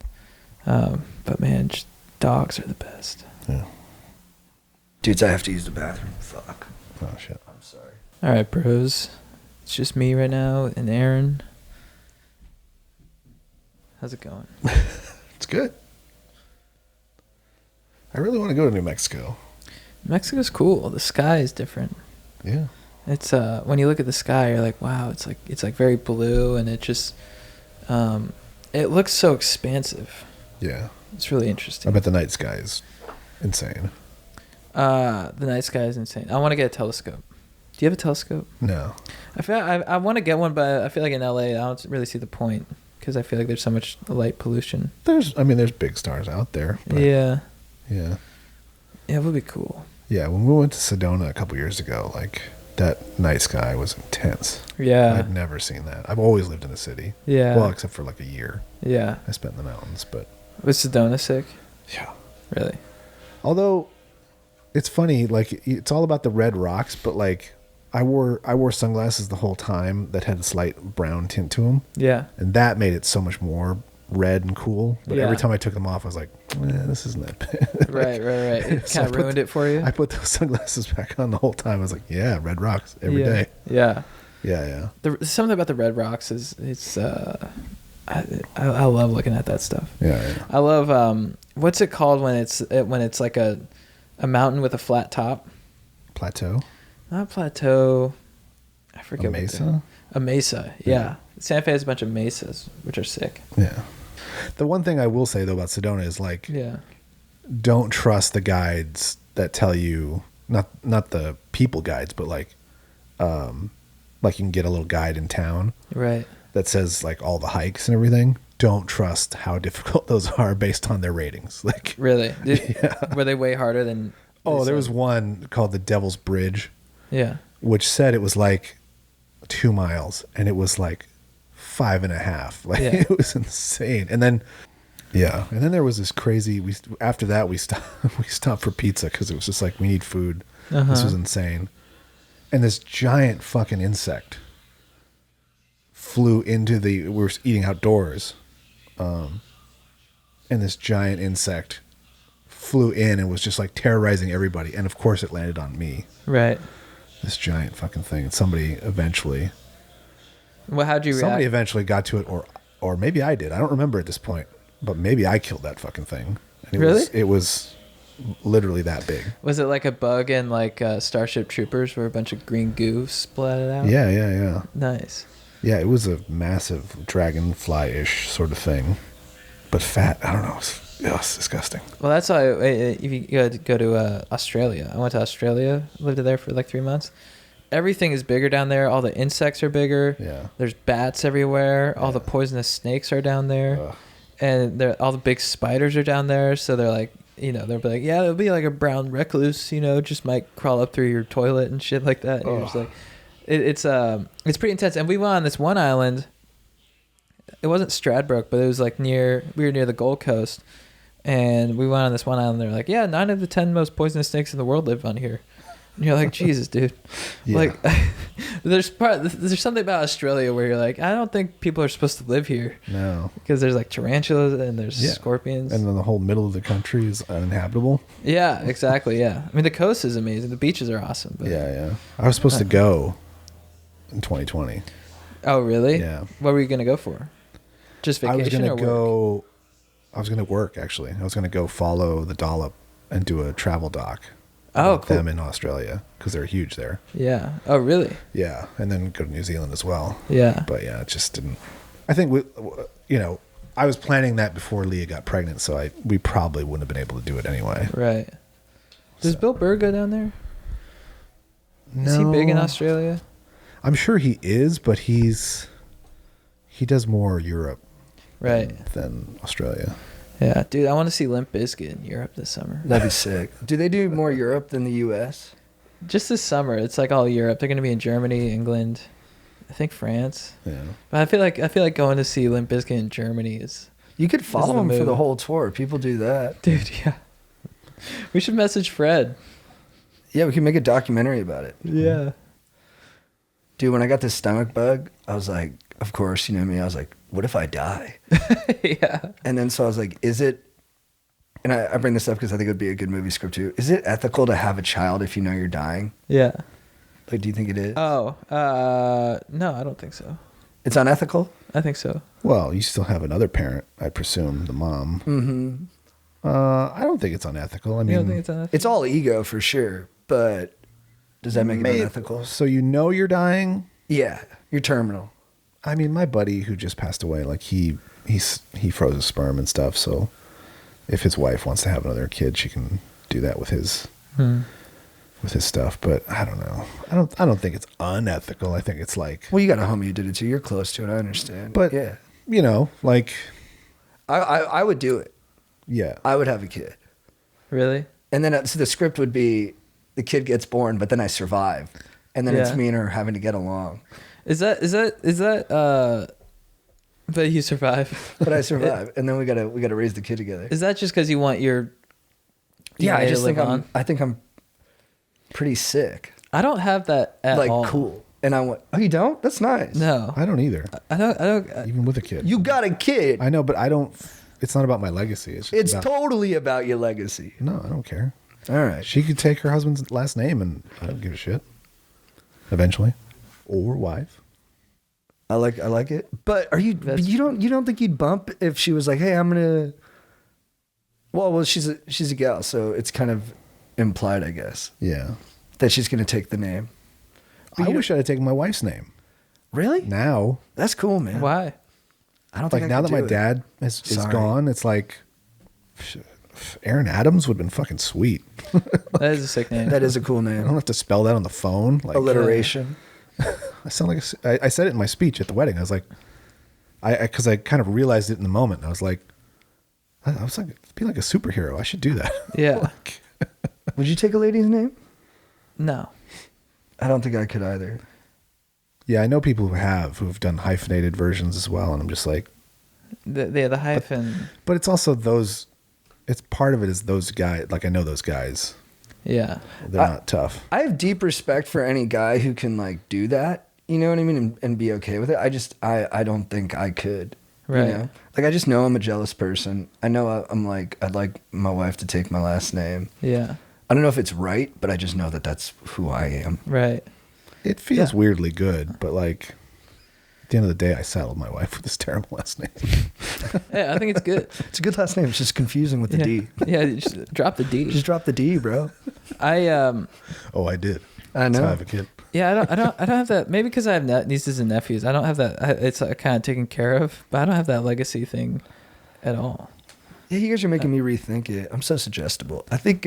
But man, just dogs are the best. Yeah. Dudes, I have to use the bathroom. Fuck. Oh shit. I'm sorry. All right, bros. It's just me right now and Aaron. How's it going? It's good. I really want to go to New Mexico. Mexico's cool. The sky is different. Yeah. It's when you look at the sky, you're like, wow, it's like very blue, and it just it looks so expansive. Yeah. It's really I interesting. bet the night sky is insane. The night sky is insane. I want to get a telescope. Do you have a telescope? No. I feel I want to get one, but I feel like in LA I don't really see the point, because I feel like there's so much light pollution. There's big stars out there. But Yeah. Yeah. Yeah, it would be cool. Yeah. When we went to Sedona a couple years ago, like that night sky was intense. Yeah. I've never seen that. I've always lived in the city. Yeah. Well, except for like a year Yeah. I spent in the mountains, but Was Sedona sick? yeah. Really? Although it's funny, like it's all about the red rocks, but like I wore sunglasses the whole time that had a slight brown tint to them, Yeah. and that made it so much more red and cool. But Yeah. every time I took them off, I was like, this isn't that bad. Right. It So kind I of put ruined it for you. I put those sunglasses back on the whole time. I was like, yeah, red rocks every yeah. day. Yeah. Yeah. Something about the red rocks is I love looking at that stuff. Yeah. I love what's it called when it's like a mountain with a flat top? Plateau. Not plateau. I forget. A mesa? A mesa. Yeah. Santa Fe has a bunch of mesas, which are sick. Yeah. The one thing I will say though about Sedona is like, Yeah. don't trust the guides that tell you, not the people guides, but like you can get a little guide in town Right. that says like all the hikes and everything. Don't trust how difficult those are based on their ratings. Like, Really? Were they way harder than? oh, there was one called the Devil's Bridge, Yeah. which said it was like 2 miles, and it was like 5.5. Like Yeah. it was insane. And then, yeah, and then there was this crazy. After that we stopped for pizza because it was just like we need food. This was insane. And this giant fucking insect flew into we were eating outdoors, and this giant insect flew in and was just like terrorizing everybody. And of course, it landed on me. Right. This giant fucking thing. And somebody eventually Well, somebody react? eventually got to it, or maybe I did. I don't remember at this point, but maybe I killed that fucking thing. And it was literally that big. Was it like a bug in like Starship Troopers, where a bunch of green goo splatted out? Yeah. Nice. Yeah, it was a massive dragonfly-ish sort of thing, but fat. I don't know. It was disgusting. Well, that's why if you go to Australia, I went to Australia, lived there for like 3 months, everything is bigger down there. All the insects are bigger. Yeah. There's bats everywhere. All the poisonous snakes are down there. Ugh. And all the big spiders are down there. So they're like, they'll be like, yeah, it'll be like a brown recluse, just might crawl up through your toilet and shit like that. And you're just like, it's pretty intense. And we went on this one island. It wasn't Stradbroke, but it was like we were near the Gold Coast. And we went on this one island. They're like, yeah, 9 of the 10 most poisonous snakes in the world live on here. And you're like, Jesus, dude. Yeah. Like, there's something about Australia where you're like, I don't think people are supposed to live here. No. Because there's like tarantulas and there's scorpions. And then the whole middle of the country is uninhabitable. Yeah, exactly. Yeah. I mean, the coast is amazing. The beaches are awesome. But Yeah. I was supposed to go in 2020. Oh, really? Yeah. What were you going to go for? Just vacation or work? I was going to work, actually. I was going to go follow the Dollop and do a travel doc. Oh, about cool. them in Australia, because they're huge there. Yeah. Oh, really? Yeah. And then go to New Zealand as well. Yeah. But yeah, it just didn't. I think I was planning that before Leah got pregnant, so we probably wouldn't have been able to do it anyway. Right. Does Bill Burr go down there? No. Is he big in Australia? I'm sure he is, but he does more Europe, right, than Australia. Yeah, dude, I want to see Limp Bizkit in Europe this summer. That'd be sick. Do they do more Europe than the U.S.? Just this summer, it's like all Europe. They're going to be in Germany, England, I think France. Yeah. But I feel like going to see Limp Bizkit in Germany is. You could follow them for move. the whole tour. People do that. Dude, yeah. We should message Fred. Yeah, we could make a documentary about it. Yeah. Dude, when I got this stomach bug, I was like, of course, you know me, I was like, what if I die? Yeah. And then so I was like, is it, and I bring this up because I think it would be a good movie script too. Is it ethical to have a child if you know you're dying? Yeah. Like, do you think it is? Oh, no, I don't think so. It's unethical? I think so. Well, you still have another parent, I presume, the mom. Mm-hmm. I don't think it's unethical. I mean, You don't think it's unethical? It's all ego for sure, but does that make it unethical? So you know you're dying? Yeah, you're terminal. I mean, my buddy who just passed away, like he froze his sperm and stuff. So if his wife wants to have another kid, she can do that with his stuff. But I don't know. I don't think it's unethical. I think it's like, Well, you got a homie who did it too. You're close to it. I understand. but yeah, like, I would do it. yeah, I would have a kid. Really? And then so the script would be the kid gets born, but then I survive. And then it's Yeah. me and her having to get along. Is that but you survive? But I survive. And then we gotta raise the kid together. Is that just because you want your Yeah, I DNA just to live think on? I think I'm pretty sick. I don't have that at Like all. cool. And I went, oh, you don't? That's nice. No, I don't either. I don't. Even with a kid. You got a kid. I know, but I don't. It's not about my legacy. It's just It's about, totally about your legacy. No, I don't care. All right. She could take her husband's last name, and I don't give a shit. Eventually, or wife. I like it. But you don't think you'd bump if she was like, hey, I'm gonna. Well, she's a gal, so it's kind of implied, I guess, Yeah. that she's gonna take the name. But I wish I had taken my wife's name. Really? Now, That's cool, man. Why? I don't think like I now could that my do it. dad is Sorry. gone, it's like Aaron Adams would have been fucking sweet. That is a sick name. That is a cool I don't name. have to spell that on the phone. Like Alliteration. I sound like I said it in my speech at the wedding. I was like, because I kind of realized it in the moment. I was like, be like a superhero. I should do that. Yeah. Like, Would you take a lady's name? No. I don't think I could either. yeah, I know people who've done hyphenated versions as well, and I'm just like, The hyphen. but it's also those. It's part of it is those guys. Like I know those guys. Yeah. They're not tough. I have deep respect for any guy who can like do that. You know what I mean? And be okay with it. I don't think I could. Right. You know? Like I just know I'm a jealous person. I know I'm like, I'd like my wife to take my last name. Yeah. I don't know if it's right, but I just know that that's who I am. Right. It feels Yeah. weirdly good, but like at the end of the day, I saddled my wife with this terrible last name. Yeah, I think it's good. It's a good last name. It's just confusing with the Yeah. D. Yeah, you just drop the D. Just drop the D, bro. Oh, I did. I That's how I know. have a kid. Yeah, I don't have that. Maybe because I have nieces and nephews. I don't have that. It's kind of taken care of, but I don't have that legacy thing at all. Yeah, you guys are making me rethink it. I'm so suggestible. I think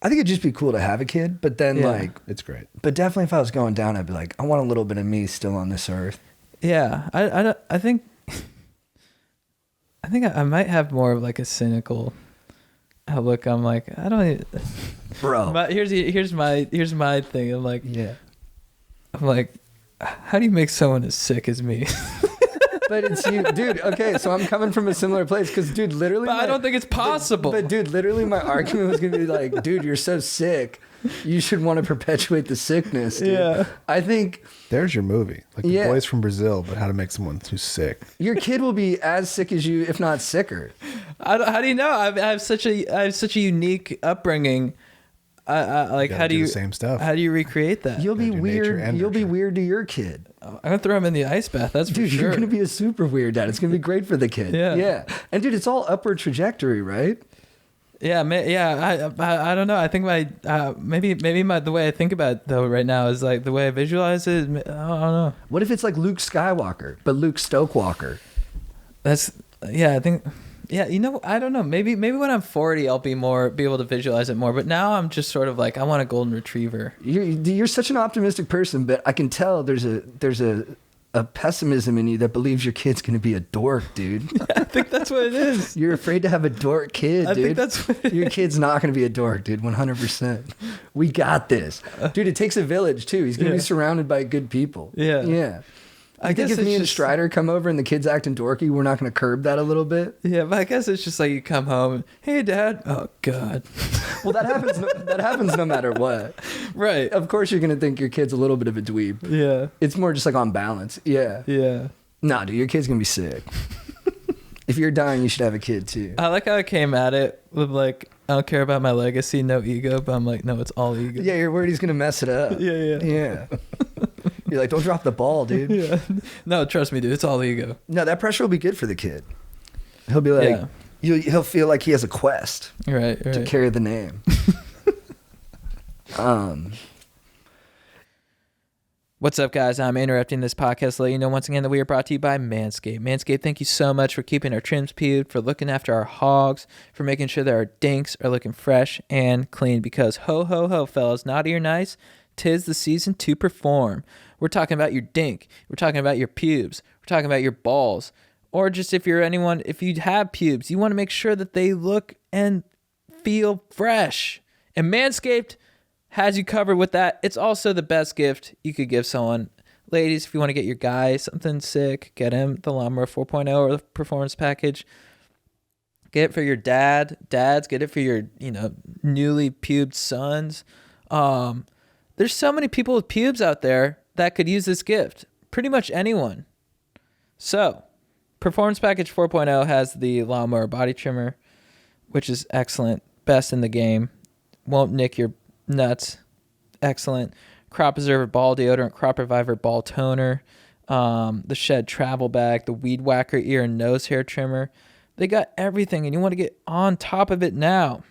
I think it'd just be cool to have a kid, but then like it's great. But definitely, if I was going down, I'd be like, I want a little bit of me still on this earth. Yeah, I think I might have more of like a cynical outlook. I'm like, I don't even, bro. But here's my thing. I'm like, how do you make someone as sick as me? But it's you, dude. Okay, so I'm coming from a similar place because, dude, literally. But I don't think it's possible. But dude, literally, my argument was gonna be like, dude, you're so sick. You should want to perpetuate the sickness, dude. Yeah. I think there's your movie, like The Boys from Brazil, but how to make someone who's sick. Your kid will be as sick as you, if not sicker. How do you know? I have such a unique upbringing. Like, how do you the same stuff? How do you recreate that? You'll be weird. You'll be weird to your kid. I'm gonna throw him in the ice bath. That's dude. For sure. You're gonna be a super weird dad. It's gonna be great for the kid. Yeah. And dude, it's all upward trajectory, right? Yeah, I don't know. I think maybe the way I think about it though right now is like the way I visualize it. I don't know. What if it's like Luke Skywalker, but Luke Stokewalker? I think. Yeah, I don't know. Maybe when I'm 40, I'll be able to visualize it more. But now I'm just sort of like, I want a golden retriever. You're such an optimistic person, but I can tell there's a pessimism in you that believes your kid's gonna be a dork, dude. I think that's what it is. You're afraid to have a dork kid, dude. I think that's what your kid's not gonna be a dork, dude. 100%. We got this, dude. It takes a village too. He's gonna be surrounded by good people. Yeah. I think if me and Strider come over and the kid's acting dorky, we're not going to curb that a little bit. Yeah, but I guess it's just like you come home and, hey, Dad. Oh, God. Well, that happens. That happens no matter what. Right. Of course, you're going to think your kid's a little bit of a dweeb. Yeah. It's more just like on balance. Yeah. Yeah. Nah, dude, your kid's going to be sick. If you're dying, you should have a kid too. I like how I came at it with like, I don't care about my legacy, no ego, but I'm like, no, it's all ego. Yeah, you're worried he's going to mess it up. Yeah. You're like, don't drop the ball, dude. Yeah. No, trust me, dude. It's all ego. No, that pressure will be good for the kid. He'll be like, he'll feel like he has a quest to carry the name. What's up, guys? I'm interrupting this podcast to let you know once again that we are brought to you by Manscaped. Manscaped, thank you so much for keeping our trims pubed, for looking after our hogs, for making sure that our dinks are looking fresh and clean. Because ho, ho, ho, fellas, naughty or nice, 'tis the season to perform. We're talking about your dink. We're talking about your pubes. We're talking about your balls. Or just if you have pubes, you want to make sure that they look and feel fresh. And Manscaped has you covered with that. It's also the best gift you could give someone. Ladies, if you want to get your guy something sick, get him the Lawnmower 4.0 or the Performance Package. Get it for your dads. Get it for your, newly pubed sons. There's so many people with pubes out there that could use this gift. Pretty much anyone. So, Performance Package 4.0 has the Lawnmower Body Trimmer, which is excellent. Best in the game. Won't nick your nuts. Excellent. Crop Preserver Ball Deodorant, Crop Reviver Ball Toner, the Shed Travel Bag, the Weed Whacker Ear and Nose Hair Trimmer. They got everything, and you want to get on top of it now.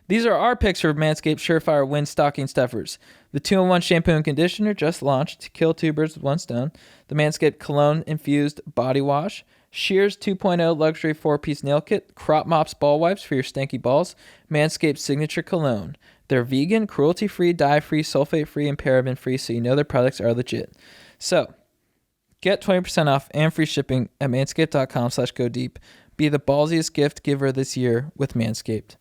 These are our picks for Manscaped Surefire Wind Stocking Stuffers. The 2-in-1 Shampoo and Conditioner just launched to kill two birds with one stone. The Manscaped Cologne Infused Body Wash. Shears 2.0 Luxury 4-piece Nail Kit. Crop Mops Ball Wipes for your stanky balls. Manscaped Signature Cologne. They're vegan, cruelty-free, dye-free, sulfate-free, and paraben-free, so you know their products are legit. So, get 20% off and free shipping at manscaped.com/go-deep. Be the ballsiest gift giver this year with Manscaped.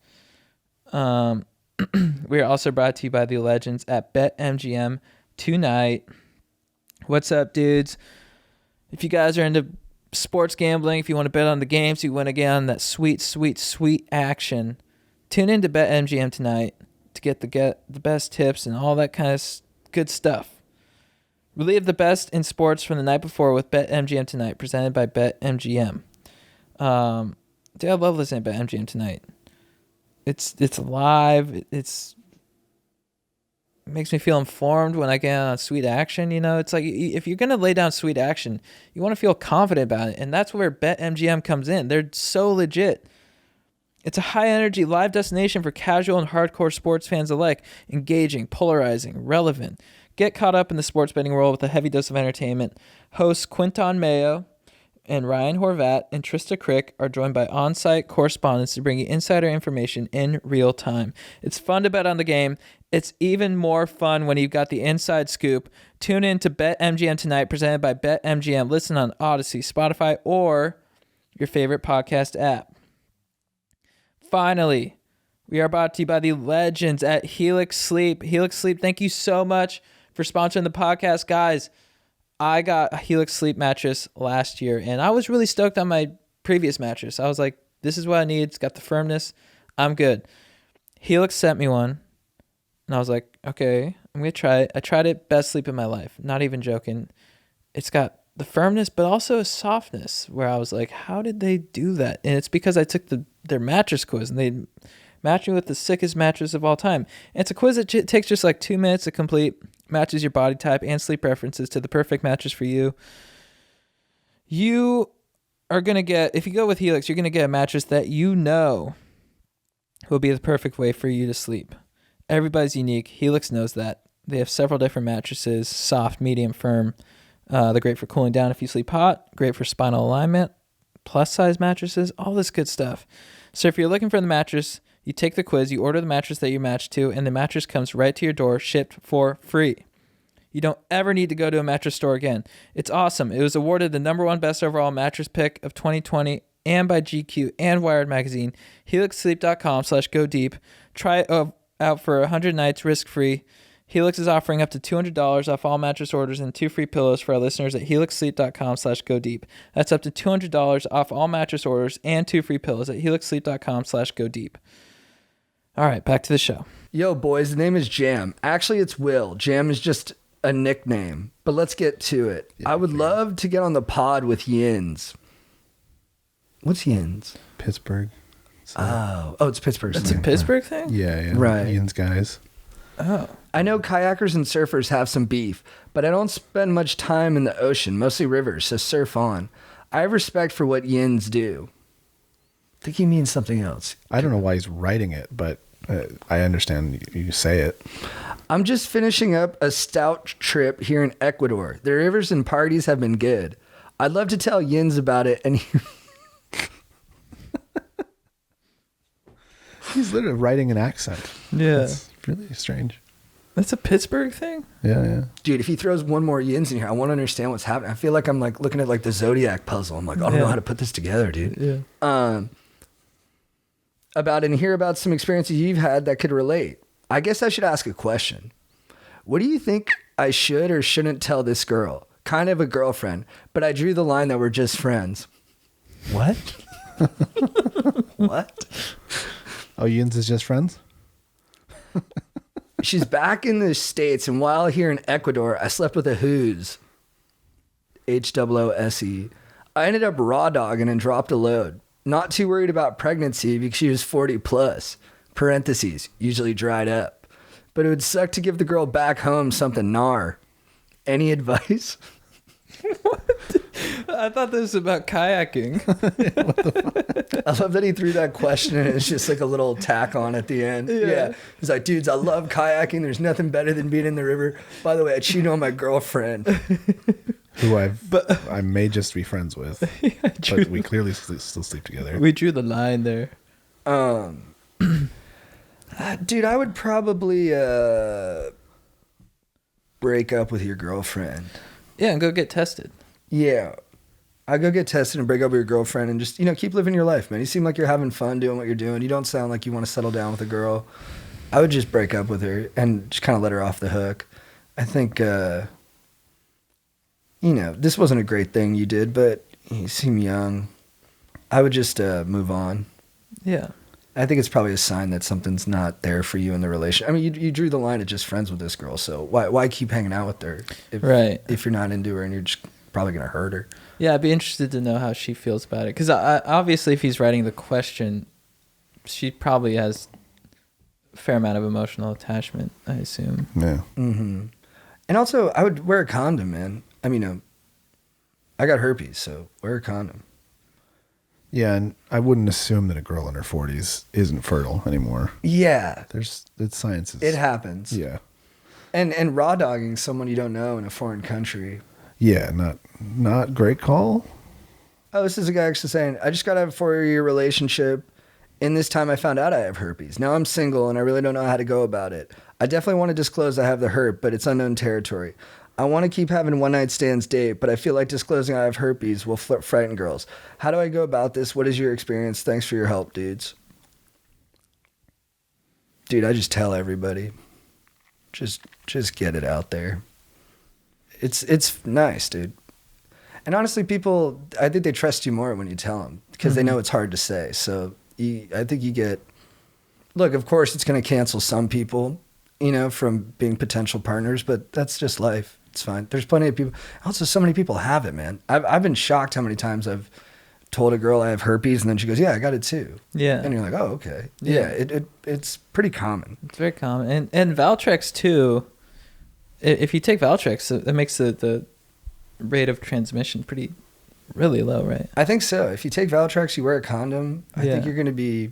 We are also brought to you by the legends at BetMGM tonight. What's up, dudes? If you guys are into sports gambling, if you want to bet on the games, you want to get on that sweet, sweet, sweet action, tune in to BetMGM tonight to get the best tips and all that kind of good stuff. Relive the best in sports from the night before with BetMGM tonight, presented by BetMGM. Dude, I love listening to BetMGM tonight. It's live. It makes me feel informed when I get on sweet action. It's like if you're gonna lay down sweet action, you want to feel confident about it, and that's where BetMGM comes in. They're so legit. It's a high energy live destination for casual and hardcore sports fans alike. Engaging, polarizing, relevant. Get caught up in the sports betting world with a heavy dose of entertainment. Hosts Quinton Mayo and Ryan Horvat and Trista Crick are joined by on-site correspondents to bring you insider information in real time. It's fun to bet on the game. It's even more fun when you've got the inside scoop. Tune in to BetMGM tonight, presented by BetMGM. Listen on Odyssey, Spotify, or your favorite podcast app. Finally, we are brought to you by the legends at Helix Sleep. Helix Sleep, thank you so much for sponsoring the podcast. Guys, I got a Helix Sleep mattress last year, and I was really stoked on my previous mattress. I was like, this is what I need. It's got the firmness. I'm good. Helix sent me one, and I was like, okay, I'm going to try it. I tried it, best sleep of my life. Not even joking. It's got the firmness, but also a softness where I was like, how did they do that? And it's because I took their mattress quiz, and they matched me with the sickest mattress of all time. And it's a quiz that takes just like 2 minutes to complete. Matches your body type and sleep preferences to the perfect mattress for you. You are going to get, if you go with Helix, you're going to get a mattress that you know will be the perfect way for you to sleep. Everybody's unique. Helix knows that. They have several different mattresses, soft, medium, firm. They're great for cooling down if you sleep hot, great for spinal alignment, plus size mattresses, all this good stuff. So if you're looking for the mattress, you take the quiz, you order the mattress that you match to, and the mattress comes right to your door, shipped for free. You don't ever need to go to a mattress store again. It's awesome. It was awarded the #1 best overall mattress pick of 2020 and by GQ and Wired Magazine. HelixSleep.com/go deep. Try it out for 100 nights risk-free. Helix is offering up to $200 off all mattress orders and 2 free pillows for our listeners at HelixSleep.com/go deep. That's up to $200 off all mattress orders and 2 free pillows at HelixSleep.com/go deep. All right, back to the show. Yo, boys, the name is Jam. Actually, it's Will. Jam is just a nickname, but let's get to it. I would love to get on the pod with Yins. What's Yins? Pittsburgh. Oh, it's Pittsburgh. That's a Pittsburgh thing? Yeah. Right. Ian's guys. Oh. I know kayakers and surfers have some beef, but I don't spend much time in the ocean, mostly rivers, so surf on. I have respect for what Yins do. I think he means something else. I don't know why he's writing it, but I understand you say it. I'm just finishing up a stout trip here in Ecuador. The rivers and parties have been good. I'd love to tell Yins about it, and He's literally writing an accent. Yeah. It's really strange. That's a Pittsburgh thing? Yeah. dude, if he throws one more Yins in here, I want to understand what's happening. I feel like I'm like looking at like the Zodiac puzzle. I'm like, I don't know how to put this together, dude. Yeah. About and hear about some experiences you've had that could relate. I guess I should ask a question. What do you think I should or shouldn't tell this girl? Kind of a girlfriend, but I drew the line that we're just friends. What? What? Oh, Ian's is just friends? She's back in the States, and while here in Ecuador, I slept with a Who's. HOOSE. I ended up raw dogging and dropped a load. Not too worried about pregnancy because she was 40 plus. Parentheses, usually dried up. But it would suck to give the girl back home something gnar. Any advice? What? I thought this was about kayaking. I love that he threw that question and it's just like a little tack on at the end. Yeah. He's like, dudes, I love kayaking. There's nothing better than being in the river. By the way, I cheated on my girlfriend. Who I may just be friends with. But we clearly still sleep together. We drew the line there. Dude, I would probably break up with your girlfriend. Yeah, and go get tested. Yeah. I go get tested and break up with your girlfriend and just, keep living your life, man. You seem like you're having fun doing what you're doing. You don't sound like you want to settle down with a girl. I would just break up with her and just kind of let her off the hook. I think, this wasn't a great thing you did, but you seem young. I would just move on. Yeah. I think it's probably a sign that something's not there for you in the relationship. I mean, you drew the line at just friends with this girl, so why keep hanging out with her if you're not into her and you're just probably going to hurt her? Yeah, I'd be interested to know how she feels about it. Because obviously if he's writing the question, she probably has a fair amount of emotional attachment, I assume. Yeah. Mm-hmm. And also, I would wear a condom, man. I mean, I got herpes, so wear a condom. Yeah, and I wouldn't assume that a girl in her 40s isn't fertile anymore. Yeah. It's science. It happens. Yeah. And raw dogging someone you don't know in a foreign country. Yeah, not great call. Oh, this is a guy actually saying, I just got out of a 4-year relationship. In this time, I found out I have herpes. Now I'm single, and I really don't know how to go about it. I definitely want to disclose I have the herp, but it's unknown territory. I want to keep having one-night stands date, but I feel like disclosing I have herpes will frighten girls. How do I go about this? What is your experience? Thanks for your help, dudes. Dude, I just tell everybody. Just get it out there. It's nice, dude. And honestly, people, I think they trust you more when you tell them because they know it's hard to say. So I think you get, look, of course it's going to cancel some people, from being potential partners, but that's just life. It's fine. There's plenty of people. Also, so many people have it, man. I've been shocked how many times I've told a girl I have herpes and then she goes, yeah, I got it too. Yeah. And you're like, oh, okay. Yeah, it's pretty common. It's very common. And Valtrex too, if you take Valtrex, it makes the rate of transmission really low, right? I think so. If you take Valtrex, you wear a condom, I think you're going to be,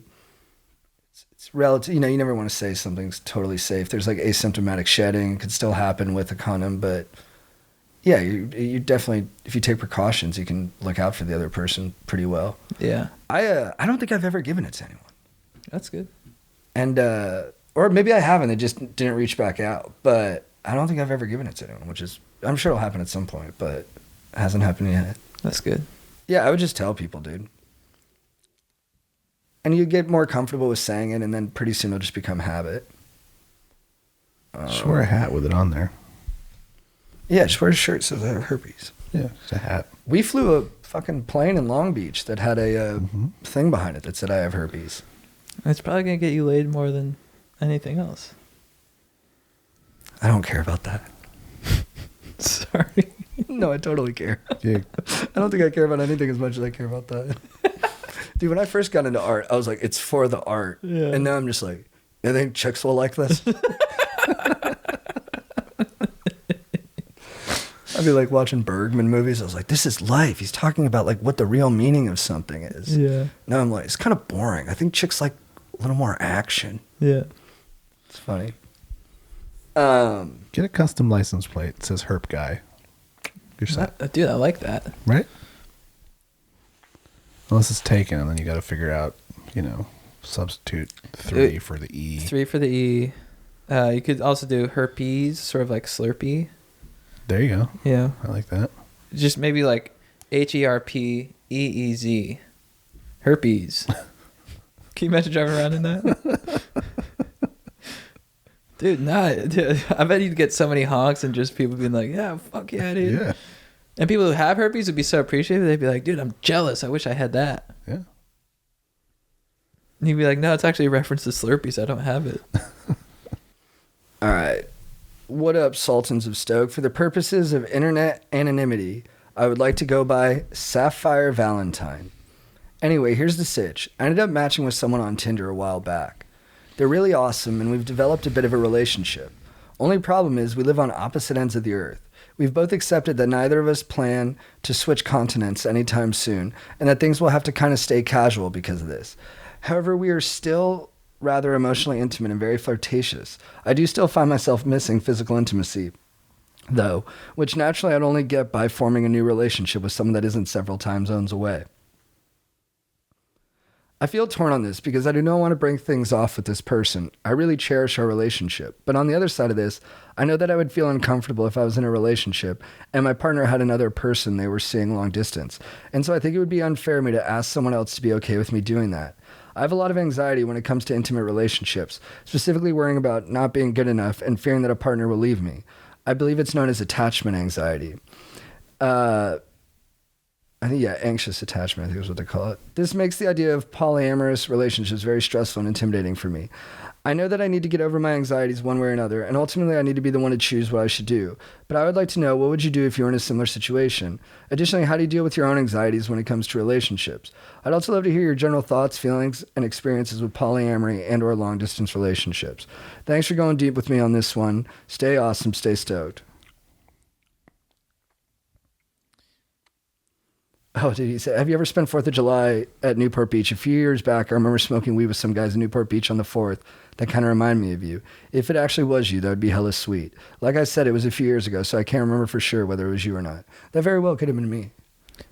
it's relative, you never want to say something's totally safe. There's like asymptomatic shedding could still happen with a condom, but yeah, you definitely, if you take precautions, you can look out for the other person pretty well. Yeah. I don't think I've ever given it to anyone. That's good. And, or maybe I haven't, they just didn't reach back out, but I don't think I've ever given it to anyone, which is, I'm sure it'll happen at some point, but it hasn't happened yet. That's good. Yeah, I would just tell people, dude. And you get more comfortable with saying it, and then pretty soon it'll just become habit. Just wear a hat with it on there. Yeah, just wear a shirt that says I have herpes. Yeah, it's a hat. We flew a fucking plane in Long Beach that had a thing behind it that said I have herpes. It's probably going to get you laid more than anything else. I don't care about that. Sorry. No, I totally care. Yeah. I don't think I care about anything as much as I care about that. Dude, when I first got into art, I was like, it's for the art. Yeah. And now I'm just like, you think chicks will like this? I'd be like watching Bergman movies. I was like, this is life. He's talking about like what the real meaning of something is. Yeah. Now I'm like, it's kind of boring. I think chicks like a little more action. Yeah. It's funny. Get a custom license plate that says Herp Guy. Dude, I like that. Right? Unless it's taken, and then you got to figure out, substitute 3 for the E. 3 for the E. You could also do herpes, sort of like Slurpee. There you go. Yeah. I like that. Just maybe like HERPEEZ. Herpes. Can you imagine driving around in that? Dude, dude, I bet you'd get so many honks and just people being like, yeah, fuck yeah, dude. Yeah. And people who have herpes would be so appreciative. They'd be like, dude, I'm jealous. I wish I had that. Yeah. And you'd be like, no, it's actually a reference to Slurpees. I don't have it. All right. What up, Sultans of Stoke? For the purposes of internet anonymity, I would like to go by Sapphire Valentine. Anyway, here's the sitch. I ended up matching with someone on Tinder a while back. They're really awesome, and we've developed a bit of a relationship. Only problem is we live on opposite ends of the earth. We've both accepted that neither of us plan to switch continents anytime soon, and that things will have to kind of stay casual because of this. However, we are still rather emotionally intimate and very flirtatious. I do still find myself missing physical intimacy, though, which naturally I'd only get by forming a new relationship with someone that isn't several time zones away. I feel torn on this because I do not want to break things off with this person. I really cherish our relationship. But on the other side of this, I know that I would feel uncomfortable if I was in a relationship and my partner had another person they were seeing long distance. And so I think it would be unfair of me to ask someone else to be okay with me doing that. I have a lot of anxiety when it comes to intimate relationships, specifically worrying about not being good enough and fearing that a partner will leave me. I believe it's known as attachment anxiety. Anxious attachment, I think is what they call it. This makes the idea of polyamorous relationships very stressful and intimidating for me. I know that I need to get over my anxieties one way or another, and ultimately I need to be the one to choose what I should do. But I would like to know, what would you do if you were in a similar situation? Additionally, how do you deal with your own anxieties when it comes to relationships? I'd also love to hear your general thoughts, feelings, and experiences with polyamory and or long-distance relationships. Thanks for going deep with me on this one. Stay awesome, stay stoked. Oh, did he say, have you ever spent 4th of July at Newport Beach? A few years back, I remember smoking weed with some guys in Newport Beach on the 4th. That kind of reminded me of you. If it actually was you, that would be hella sweet. Like I said, it was a few years ago, so I can't remember for sure whether it was you or not. That very well could have been me.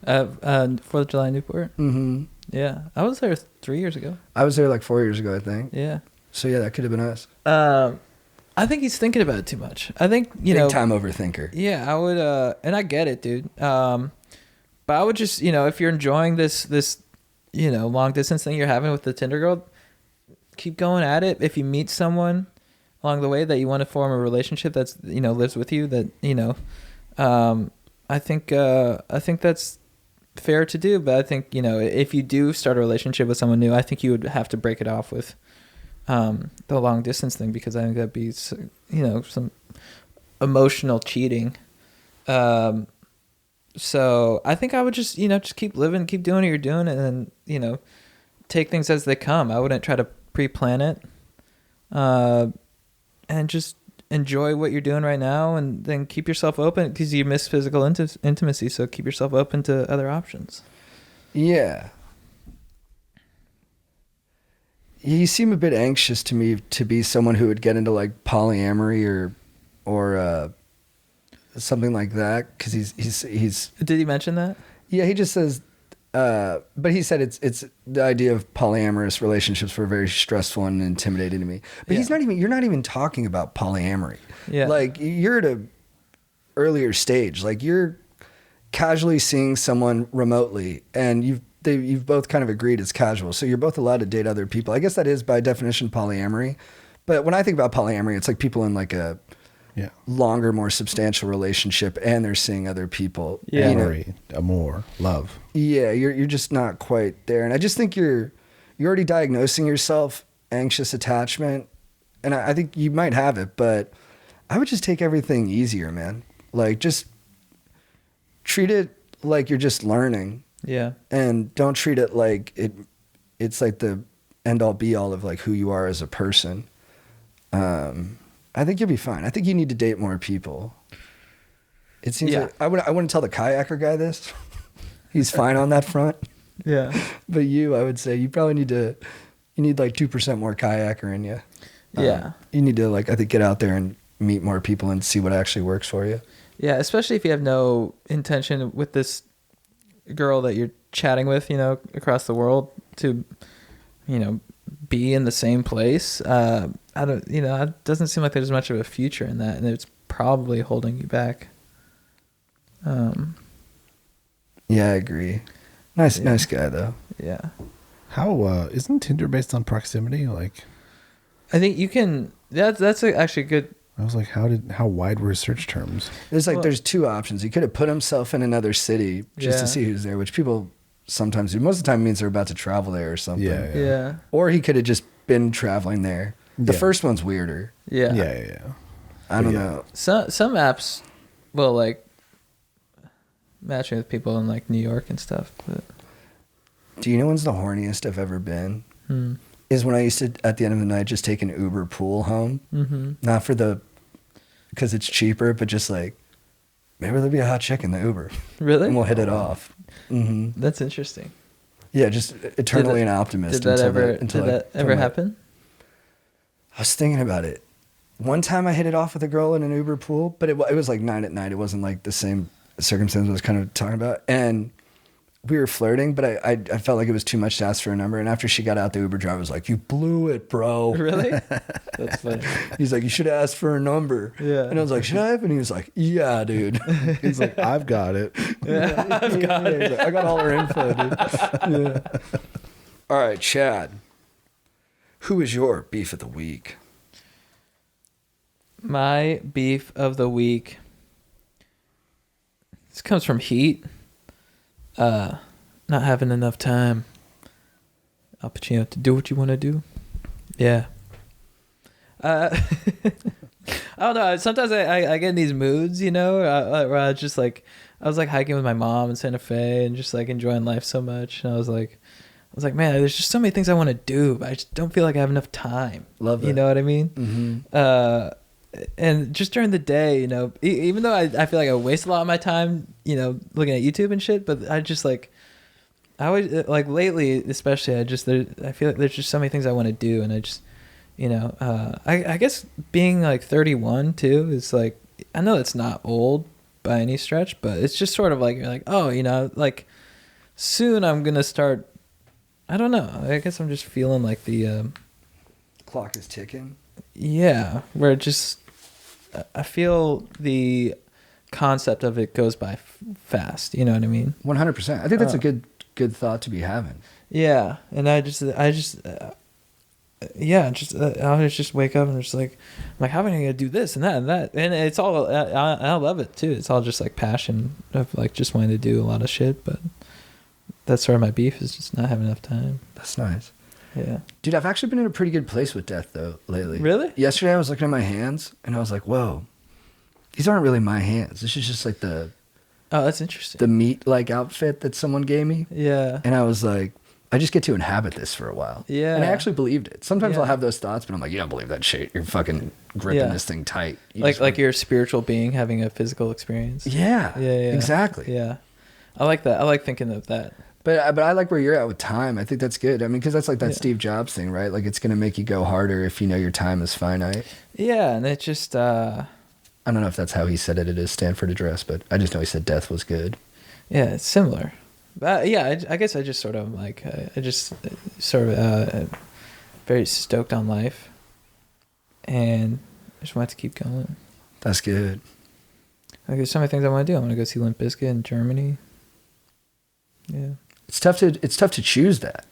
4th of July Newport. Mm-hmm. Yeah, I was there 3 years ago. I was there like 4 years ago, I think. Yeah. So yeah, that could have been us. I think he's thinking about it too much. I think Big time overthinker. Yeah, I would, and I get it, dude. But I would just, if you're enjoying this, long distance thing you're having with the Tinder girl, keep going at it. If you meet someone along the way that you want to form a relationship that's, lives with you, that, I think that's fair to do. But I think, if you do start a relationship with someone new, I think you would have to break it off with the long distance thing, because I think that'd be, some emotional cheating. So I think I would just, just keep living, keep doing what you're doing, and then, take things as they come. I wouldn't try to pre-plan it, and just enjoy what you're doing right now, and then keep yourself open, because you miss physical intimacy. So keep yourself open to other options. Yeah. You seem a bit anxious to me to be someone who would get into like polyamory or something like that, because he's. Did he mention that? Yeah, he just says, but he said it's the idea of polyamorous relationships were very stressful and intimidating to me. But you're not even talking about polyamory. Yeah, like you're at a earlier stage. Like you're casually seeing someone remotely, and you've both kind of agreed it's casual. So you're both allowed to date other people. I guess that is by definition polyamory. But when I think about polyamory, it's like people in like a longer, more substantial relationship, and they're seeing other people. Yeah. Amor, love. Yeah, you're just not quite there. And I just think you're already diagnosing yourself anxious attachment. And I think you might have it, but I would just take everything easier, man. Like just treat it like you're just learning. Yeah. And don't treat it like it's like the end all be all of like who you are as a person. I think you'll be fine. I think you need to date more people. It seems like I wouldn't tell the kayaker guy this. He's fine on that front. Yeah. But I would say you probably need like 2% more kayaker in you. Yeah. You need to like, I think, get out there and meet more people and see what actually works for you. Yeah, especially if you have no intention with this girl that you're chatting with, across the world to, be in the same place. I don't, it doesn't seem like there's much of a future in that, and it's probably holding you back. Yeah, I agree. Nice guy though. Yeah. How isn't Tinder based on proximity? Like, I think you can. That's actually good. I was like, how wide were his search terms? There's two options. He could have put himself in another city just to see who's there, which people sometimes do. Most of the time it means they're about to travel there or something. Yeah. Or he could have just been traveling there. The first one's weirder. Yeah. I don't know. Some apps will like matching with people in like New York and stuff. But. Do you know when's the horniest I've ever been? Is when I used to, at the end of the night, just take an Uber pool home. Mm-hmm. Not because it's cheaper, but just like, maybe there'll be a hot chick in the Uber. Really? And we'll hit it off. Mm-hmm. That's interesting. Yeah, just eternally an optimist. Did that ever happen? I was thinking about it. One time I hit it off with a girl in an Uber pool, but it was like 9 p.m. It wasn't like the same circumstance I was kind of talking about. And we were flirting, but I felt like it was too much to ask for a number. And after she got out, the Uber driver was like, "You blew it, bro." Really? That's funny. He's like, "You should have asked for a number." Yeah. And I was like, "Should I have?" And he was like, "Yeah, dude." He's like, "I've got it." Yeah, I've got it. He's like, I got all her info, dude. Yeah. All right, Chad. Who is your beef of the week? My beef of the week. This comes from Heat. Not having enough time. Al Pacino, to do what you want to do. Yeah. I don't know. Sometimes I get in these moods, where I just like, I was like hiking with my mom in Santa Fe and just like enjoying life so much. And I was like, man, there's just so many things I want to do, but I just don't feel like I have enough time. Love that. You know what I mean? Mm-hmm. And just during the day, even though I feel like I waste a lot of my time, looking at YouTube and shit, but I just like, I always like lately, especially, I feel like there's just so many things I want to do. And I just, I guess being like 31 too is like, I know it's not old, by any stretch, but it's just sort of like, you're like, oh, you know, like soon I'm going to start, I don't know. I guess I'm just feeling like the clock is ticking. Yeah, where it just, I feel the concept of it goes by fast. You know what I mean? 100%. I think that's a good thought to be having. Yeah, and I just wake up and just like, I'm like, how am I gonna do this and that, and it's all I love it too. It's all just like passion of like just wanting to do a lot of shit, but that's sort of my beef is just not having enough time. That's nice. Yeah, dude, I've actually been in a pretty good place with death though lately. Really? Yesterday I was looking at my hands and I was like, whoa, these aren't really my hands. This is just like the that's interesting. The meat like outfit that someone gave me. Yeah, and I was like, I just get to inhabit this for a while. Yeah. And I actually believed it. Sometimes I'll have those thoughts, but I'm like, you don't believe that shit. You're fucking gripping this thing tight. Like you're a spiritual being having a physical experience. Yeah. Exactly. Yeah. I like that. I like thinking of that. But I like where you're at with time. I think that's good. I mean, because that's like that Steve Jobs thing, right? Like it's going to make you go harder if you know your time is finite. Yeah. And it just... I don't know if that's how he said it at his Stanford address, but I just know he said death was good. Yeah, it's similar. But yeah, I guess I just sort of like, I just sort of very stoked on life and I just want to keep going. That's good. Like there's so many things I want to do. I want to go see Limp Bizkit in Germany. Yeah. It's tough to choose that.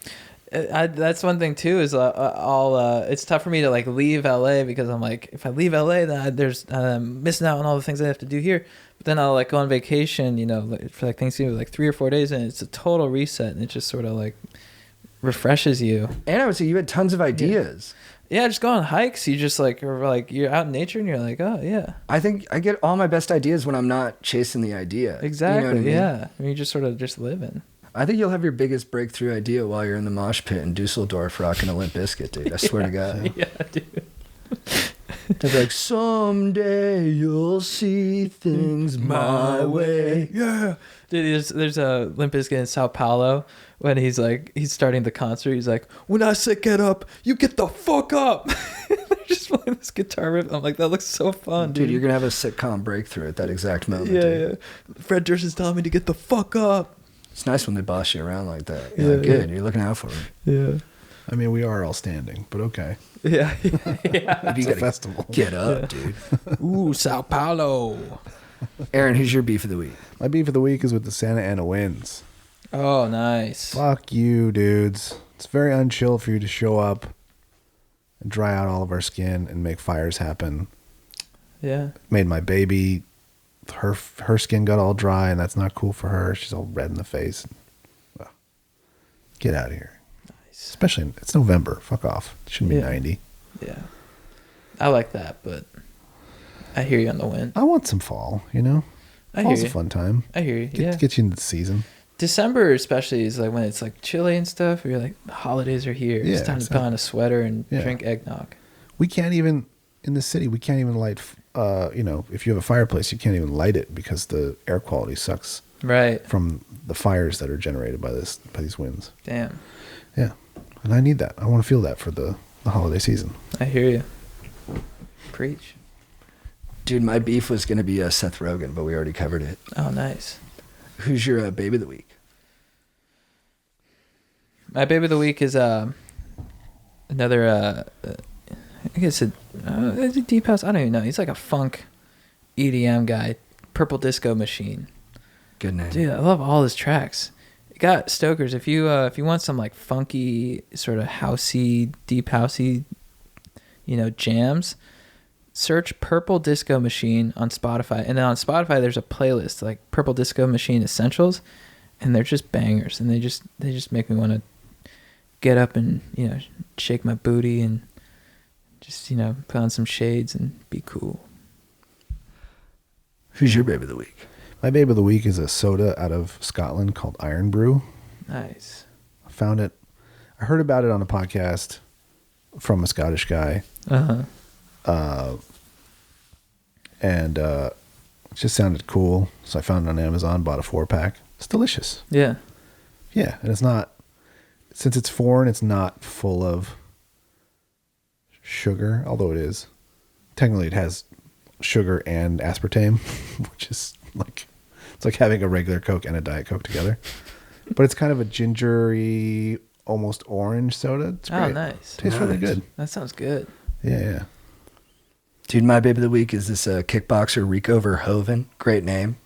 That's one thing too, is it's tough for me to like leave LA because I'm like, if I leave LA, then I'm missing out on all the things I have to do here. But then I'll like go on vacation, you know, for like Thanksgiving, like 3 or 4 days, and it's a total reset, and it just sort of like refreshes you. And I would say you had tons of ideas. Yeah, just go on hikes. You just like, or like you're out in nature, and you're like, oh yeah. I think I get all my best ideas when I'm not chasing the idea. Exactly. You know what I mean? Yeah. I mean, you just sort of just living. I think you'll have your biggest breakthrough idea while you're in the mosh pit in Dusseldorf rocking a Limp Bizkit, dude. I swear to God. Yeah, dude. They're like, someday you'll see things my way. Yeah. Dude, there's a Limp Bizkit in Sao Paulo when he's starting the concert. He's like, when I say get up, you get the fuck up. They're just playing this guitar riff. I'm like, that looks so fun, dude. Dude, you're going to have a sitcom breakthrough at that exact moment. Yeah. Fred Durst is telling me to get the fuck up. It's nice when they boss you around like that. You're like, good. You're looking out for them. Yeah. I mean, we are all standing, but okay. Yeah. It's a festival. Get up, dude. Ooh, Sao Paulo. Aaron, who's your beef of the week? My beef of the week is with the Santa Ana winds. Oh, nice. Fuck you, dudes. It's very unchill for you to show up and dry out all of our skin and make fires happen. Yeah. Made my baby, her skin got all dry, and that's not cool for her. She's all red in the face. Well, get out of here. Nice. Especially, it's November. Fuck off. It shouldn't be 90. Yeah. I like that, but I hear you on the wind. I want some fall, you know? Fall's a fun time. I hear you. Get you into the season. December especially is like when it's like chilly and stuff. Where you're like, the holidays are here. Yeah, it's time to put on a sweater and drink eggnog. We can't even, in the city, we can't even light, if you have a fireplace, you can't even light it because the air quality sucks. Right. From the fires that are generated by these winds. Damn. Yeah. And I need that. I want to feel that for the holiday season. I hear you. Preach. Dude, my beef was going to be Seth Rogen, but we already covered it. Oh, nice. Who's your baby of the week? My baby of the week is another, I guess it's a deep house. I don't even know. He's like a funk EDM guy. Purple Disco Machine. Good name. Dude, I love all his tracks. You got Stokers. If you want some like funky, sort of housey, deep housey, jams, search Purple Disco Machine on Spotify. And then on Spotify there's a playlist like Purple Disco Machine Essentials, and they're just bangers, and they just make me want to get up and shake my booty and just put on some shades and be cool. Who's your baby of the week? My babe of the week is a soda out of Scotland called Iron Brew. Nice. I found it. I heard about it on a podcast from a Scottish guy. And it just sounded cool. So I found it on Amazon, bought a 4-pack. It's delicious. Yeah. Yeah. And it's not, since it's foreign, it's not full of sugar, although it is. Technically, it has sugar and aspartame, which is like It's like having a regular Coke and a Diet Coke together. But it's kind of a gingery, almost orange soda. It's great. Oh, nice. Tastes really good. That sounds good. Yeah. Dude, my baby of the week is this kickboxer Rico Verhoeven. Great name.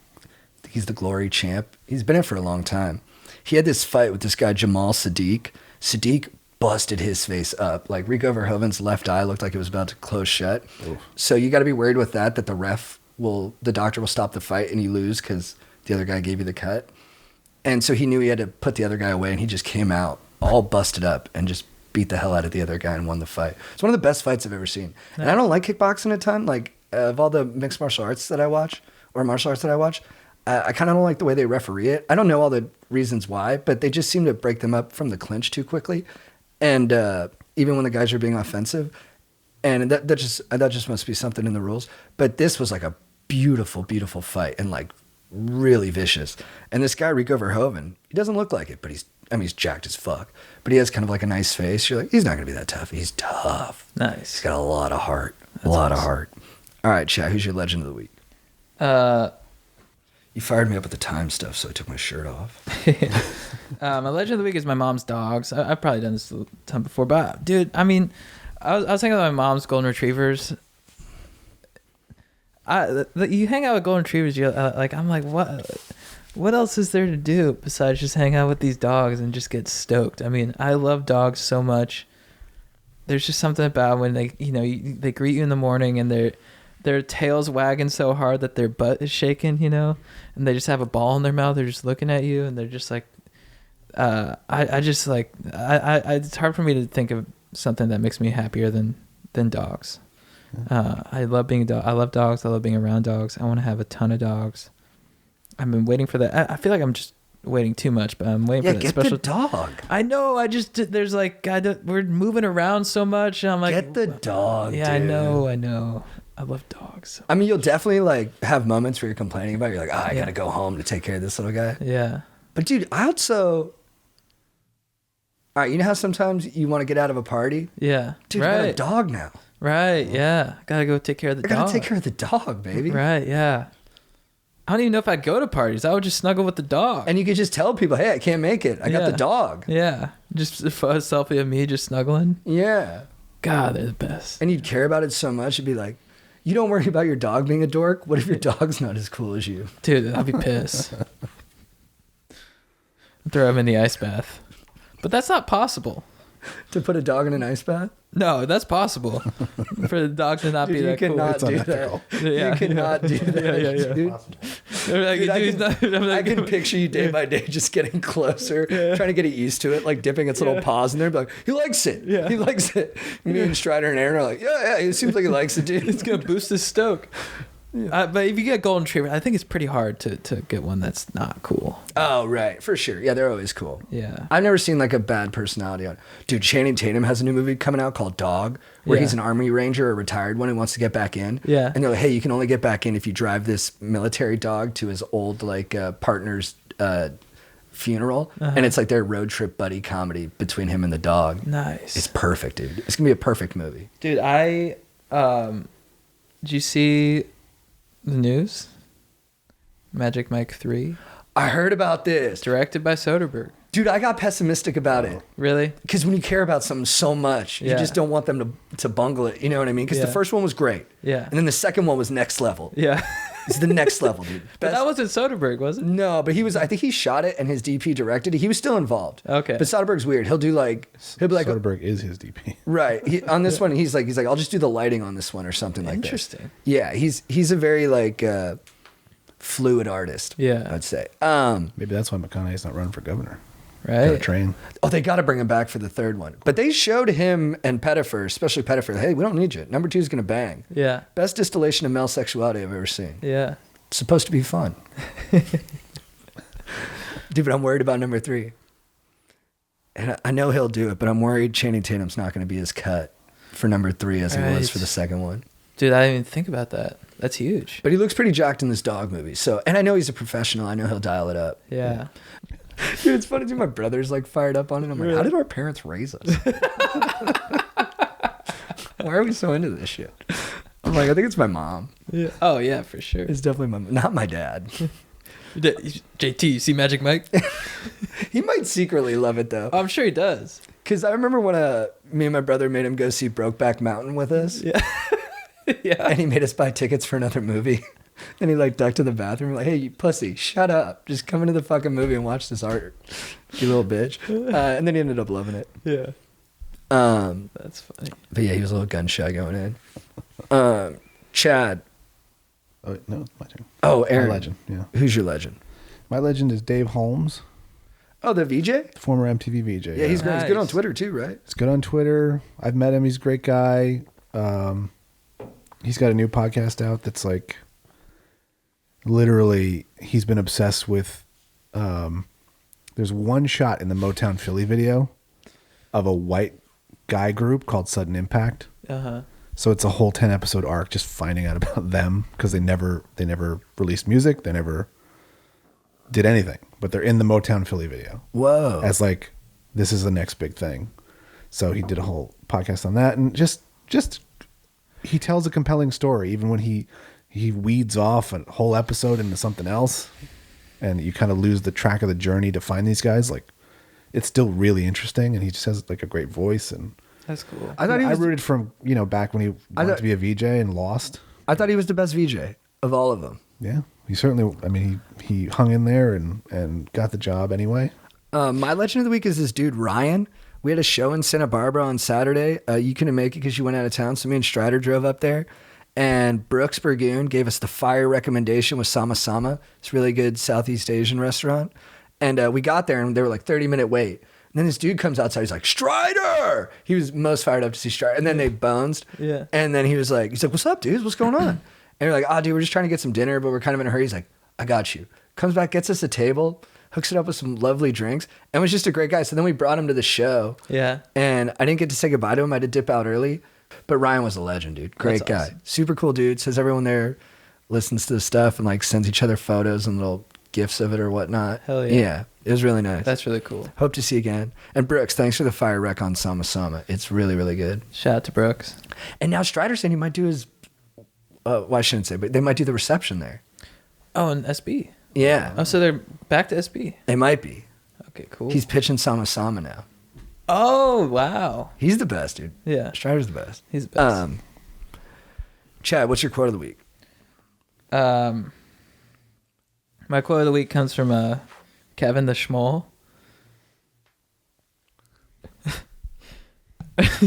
He's the Glory champ. He's been in for a long time. He had this fight with this guy Jamal Sadiq. Sadiq busted his face up. Like Rico Verhoeven's left eye looked like it was about to close shut. Oof. So you got to be worried with that the doctor will stop the fight and you lose because the other guy gave you the cut. And so he knew he had to put the other guy away, and he just came out all busted up and just beat the hell out of the other guy and won the fight. It's one of the best fights I've ever seen. Yeah. And I don't like kickboxing a ton. Like of all the mixed martial arts that I watch or martial arts that I watch, I kind of don't like the way they referee it. I don't know all the reasons why, but they just seem to break them up from the clinch too quickly. And even when the guys are being offensive, and that just must be something in the rules. But this was like a beautiful, beautiful fight and like really vicious. And this guy Rico Verhoeven, he doesn't look like it, but he's jacked as fuck. But he has kind of like a nice face. You're like, he's not gonna be that tough. He's tough. Nice. He's got a lot of heart. A lot of heart. All right, Chad, who's your legend of the week? You fired me up with the time stuff, so I took my shirt off. My legend of the week is my mom's dogs. I've probably done this a time before, but dude, I mean, I was thinking about my mom's golden retrievers. You hang out with golden retrievers, you're like, I'm like, what else is there to do besides just hang out with these dogs and just get stoked? I mean, I love dogs so much. There's just something about when they, they greet you in the morning and their tail's wagging so hard that their butt is shaking, and they just have a ball in their mouth. They're just looking at you, and they're just like, it's hard for me to think of something that makes me happier than dogs. I love being a dog. I love dogs. I love being around dogs. I want to have a ton of dogs. I've been waiting for that. I feel like I'm just waiting too much, but I'm waiting for that special dog. I know. There's like, we're moving around so much. And I'm like, get the dog. Yeah, dude. I know. I love dogs. I mean, you'll definitely like have moments where you're complaining about it. You're like, I gotta go home to take care of this little guy. Yeah. But dude, all right, you know how sometimes you want to get out of a party? Yeah. Dude, I got a dog now. Right, yeah. Gotta go take care of the dog. I gotta take care of the dog, baby. Right, yeah. I don't even know if I'd go to parties. I would just snuggle with the dog. And you could just tell people, hey, I can't make it. I got the dog. Yeah. Just a selfie of me just snuggling. Yeah. God, they're the best. And you'd care about it so much, it'd be like, you don't worry about your dog being a dork. What if your dog's not as cool as you? Dude, I'd be pissed. Throw him in the ice bath. But that's not possible. To put a dog in an ice bath? No, that's possible. For the dog to not be that cool. You cannot do that. Yeah, you cannot do that. Yeah. Dude. I can picture you day by day just getting closer, trying to get it used to it, like dipping its little paws in there. Be like, he likes it. Yeah. He likes it. Me and Strider and Aaron are like, yeah, it seems like he likes it, dude. It's going to boost his stoke. Yeah. But if you get golden retriever, I think it's pretty hard to get one that's not cool. Oh, right. For sure. Yeah, they're always cool. Yeah. I've never seen like a bad personality on. Dude, Channing Tatum has a new movie coming out called Dog, where he's an Army Ranger, a retired one, and wants to get back in. Yeah. And they're like, hey, you can only get back in if you drive this military dog to his old partner's funeral. Uh-huh. And it's like their road trip buddy comedy between him and the dog. Nice. It's perfect, dude. It's going to be a perfect movie. Dude, did you see the news? Magic Mike 3. I heard about this. Directed by Soderbergh. Dude, I got pessimistic about it. Really? Because when you care about something so much, you just don't want them to bungle it. You know what I mean? Because the first one was great. Yeah. And then the second one was next level. Yeah. It's the next level, dude. But that wasn't Soderbergh, was it? No, but I think he shot it and his DP directed it. He was still involved. Okay. But Soderbergh's weird. He'll be like Soderbergh is his DP. Right. On this one, he's like, I'll just do the lighting on this one or something like that. Interesting. Yeah. He's a very fluid artist. Yeah. I'd say. Maybe that's why McConaughey's not running for governor. Right. Got a train. Oh, they got to bring him back for the third one. But they showed him and Pettifer, especially Pettifer, hey, we don't need you. Number 2 is going to bang. Yeah. Best distillation of male sexuality I've ever seen. Yeah. It's supposed to be fun. Dude, but I'm worried about number 3. And I know he'll do it, but I'm worried Channing Tatum's not going to be as cut for number 3 as he was for the second one. Dude, I didn't even think about that. That's huge. But he looks pretty jacked in this dog movie. So, and I know he's a professional. I know he'll dial it up. Yeah. Dude, it's funny too. My brother's fired up on it. I'm like, how did our parents raise us? Why are we so into this shit? I'm like, I think it's my mom. Yeah. Oh yeah, for sure. It's definitely not my dad. JT, you see Magic Mike? He might secretly love it though. I'm sure he does. Because I remember when me and my brother made him go see Brokeback Mountain with us. Yeah. Yeah. And he made us buy tickets for another movie. And he like ducked to the bathroom like, hey, you pussy, shut up. Just come into the fucking movie and watch this art, you little bitch. And then he ended up loving it. Yeah. That's funny. But yeah, he was a little gun shy going in. Chad. Oh, no, it's my turn. Oh, Aaron. My legend, yeah. Who's your legend? My legend is Dave Holmes, Oh, the VJ? former MTV VJ. Yeah, he's great. He's good on Nice. Twitter too, right? He's good on Twitter. I've met him. He's a great guy. He's got a new podcast out that's like literally he's been obsessed with. There's one shot in the Motown Philly video of a white guy group called Sudden Impact. Uh-huh. So it's a whole 10 episode arc just finding out about them because they never released music. They never did anything, but they're in the Motown Philly video. Whoa. As like, this is the next big thing. So he did a whole podcast on that, and just he tells a compelling story, even when he weeds off a whole episode into something else, and you kind of lose the track of the journey to find these guys. Like, it's still really interesting, and he just has like a great voice. And That's cool. I thought he I was. rooted for him, back when he wanted to be a VJ and lost. I thought he was the best VJ of all of them. Yeah, he certainly. I mean, he hung in there and got the job anyway. My legend of the week is this dude Ryan. We had a show in Santa Barbara on Saturday. You couldn't make it because you went out of town, so me and Strider drove up there. And Brooks Burgoon gave us the fire recommendation with Sama Sama. It's a really good Southeast Asian restaurant. And we got there, and they were like 30-minute wait. And then this dude comes outside. He's like, Strider! He was most fired up to see Strider. And then they bones. Yeah. And then he's like, what's up, dudes? What's going on? And you're like, dude, we're just trying to get some dinner, but we're kind of in a hurry. He's like, I got you. Comes back, gets us a table, hooks it up with some lovely drinks, and was just a great guy. So then we brought him to the show. Yeah. And I didn't get to say goodbye to him. I had to dip out early. But Ryan was a legend, dude. Great That's guy. awesome. Super cool dude. Says everyone there listens to the stuff and like sends each other photos and little gifs of it or whatnot. Hell yeah. Yeah. It was really nice. That's really cool. Hope to see you again. And Brooks, thanks for the fire rec on Sama Sama. It's really, really good. Shout out to Brooks. And now Strider saying he might do his, well, I shouldn't say, but they might do the reception there. Oh, and SB. Yeah. Oh, so they're back to SB. They might be. Okay, cool. He's pitching Sama Sama now. Oh, wow. He's the best, dude. Yeah. Strider's the best. He's the best. Chad, what's your quote of the week? My quote of the week comes from Kevin the Schmoll.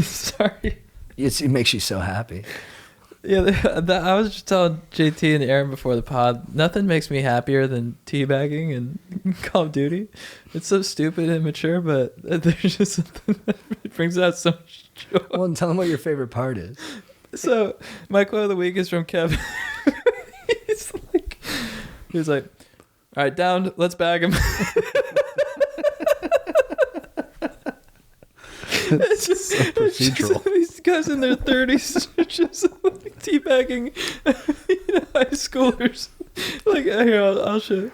Sorry. It makes you so happy. Yeah, I was just telling JT and Aaron before the pod, nothing makes me happier than teabagging and Call of Duty. It's so stupid and immature, but there's just something that brings out so much joy. Well, and tell him what your favorite part is. So my quote of the week is from Kevin. He's like, all right, down, let's bag him. It's just procedural. These guys in their 30s are just like teabagging high schoolers. Like, here, I'll show you.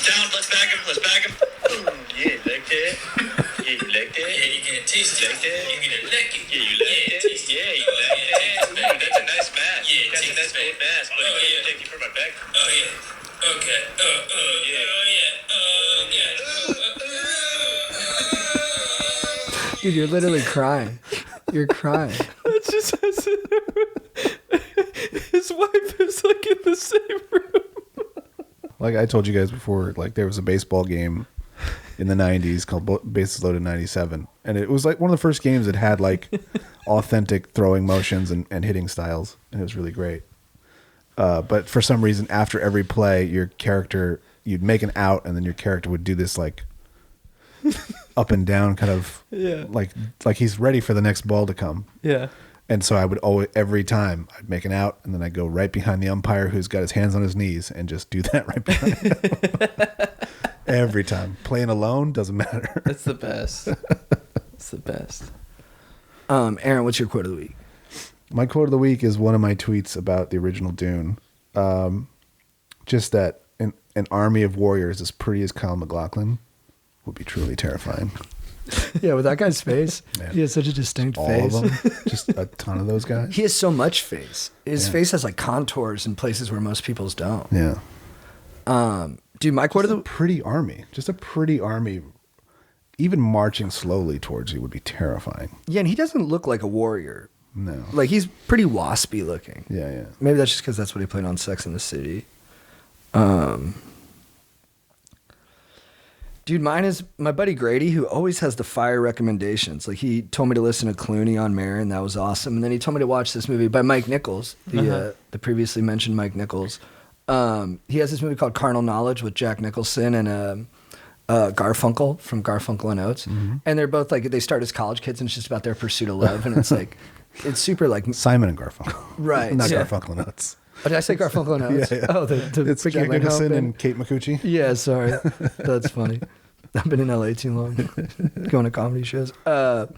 Down, let's bag him, Yeah, you like that? Yeah, you like that? Yeah, you can taste it. Like that? You can lick it. Yeah, you like that? Yeah, you like that? Man, that's a nice bass. Yeah, that's a nice big bass. But yeah, take you for my back. Oh, yeah. Okay. Dude, you're literally crying. You're crying. It's just his wife is like in the same room. Like I told you guys before, like there was a baseball game in the 90s called Bases Loaded 97. And it was like one of the first games that had like authentic throwing motions and hitting styles. And it was really great. But for some reason, after every play, your character, you'd make an out and then your character would do this like up and down kind of like he's ready for the next ball to come. Yeah. And so I would always, every time I'd make an out and then I'd go right behind the umpire who's got his hands on his knees and just do that right behind him. Every time. Playing alone doesn't matter. It's the best. It's the best. Aaron, what's your quote of the week? My quote of the week is one of my tweets about the original Dune. Just that an army of warriors as pretty as Kyle MacLachlan would be truly terrifying. Yeah, with that guy's face, Yeah. he has such a distinct All face. of them. Just a ton of those guys. He has so much face. His face has like contours in places where most people's don't. Yeah. Dude, Mike, what are Just the a pretty army. Just a pretty army. Even marching slowly towards you would be terrifying. Yeah, and he doesn't look like a warrior. No. Like, he's pretty waspy looking. Yeah, yeah. Maybe that's just because that's what he played on Sex and the City. Dude, mine is my buddy Grady, who always has the fire recommendations. Like, he told me to listen to Clooney on Marin. That was awesome. And then he told me to watch this movie by Mike Nichols, the previously mentioned Mike Nichols. He has this movie called Carnal Knowledge with Jack Nicholson and Garfunkel from Garfunkel and Oates. Mm-hmm. And they're both like, they start as college kids and it's just about their pursuit of love. And it's like, it's super like... Simon and Garfunkel. Right. Not Garfunkel and Oates. Oh, did I say Garfunkel and Oates? Yeah. Oh, the It's big Jack Atlanta Nicholson band? and Kate McCucci. Yeah, sorry. That's funny. I've been in LA too long, going to comedy shows. But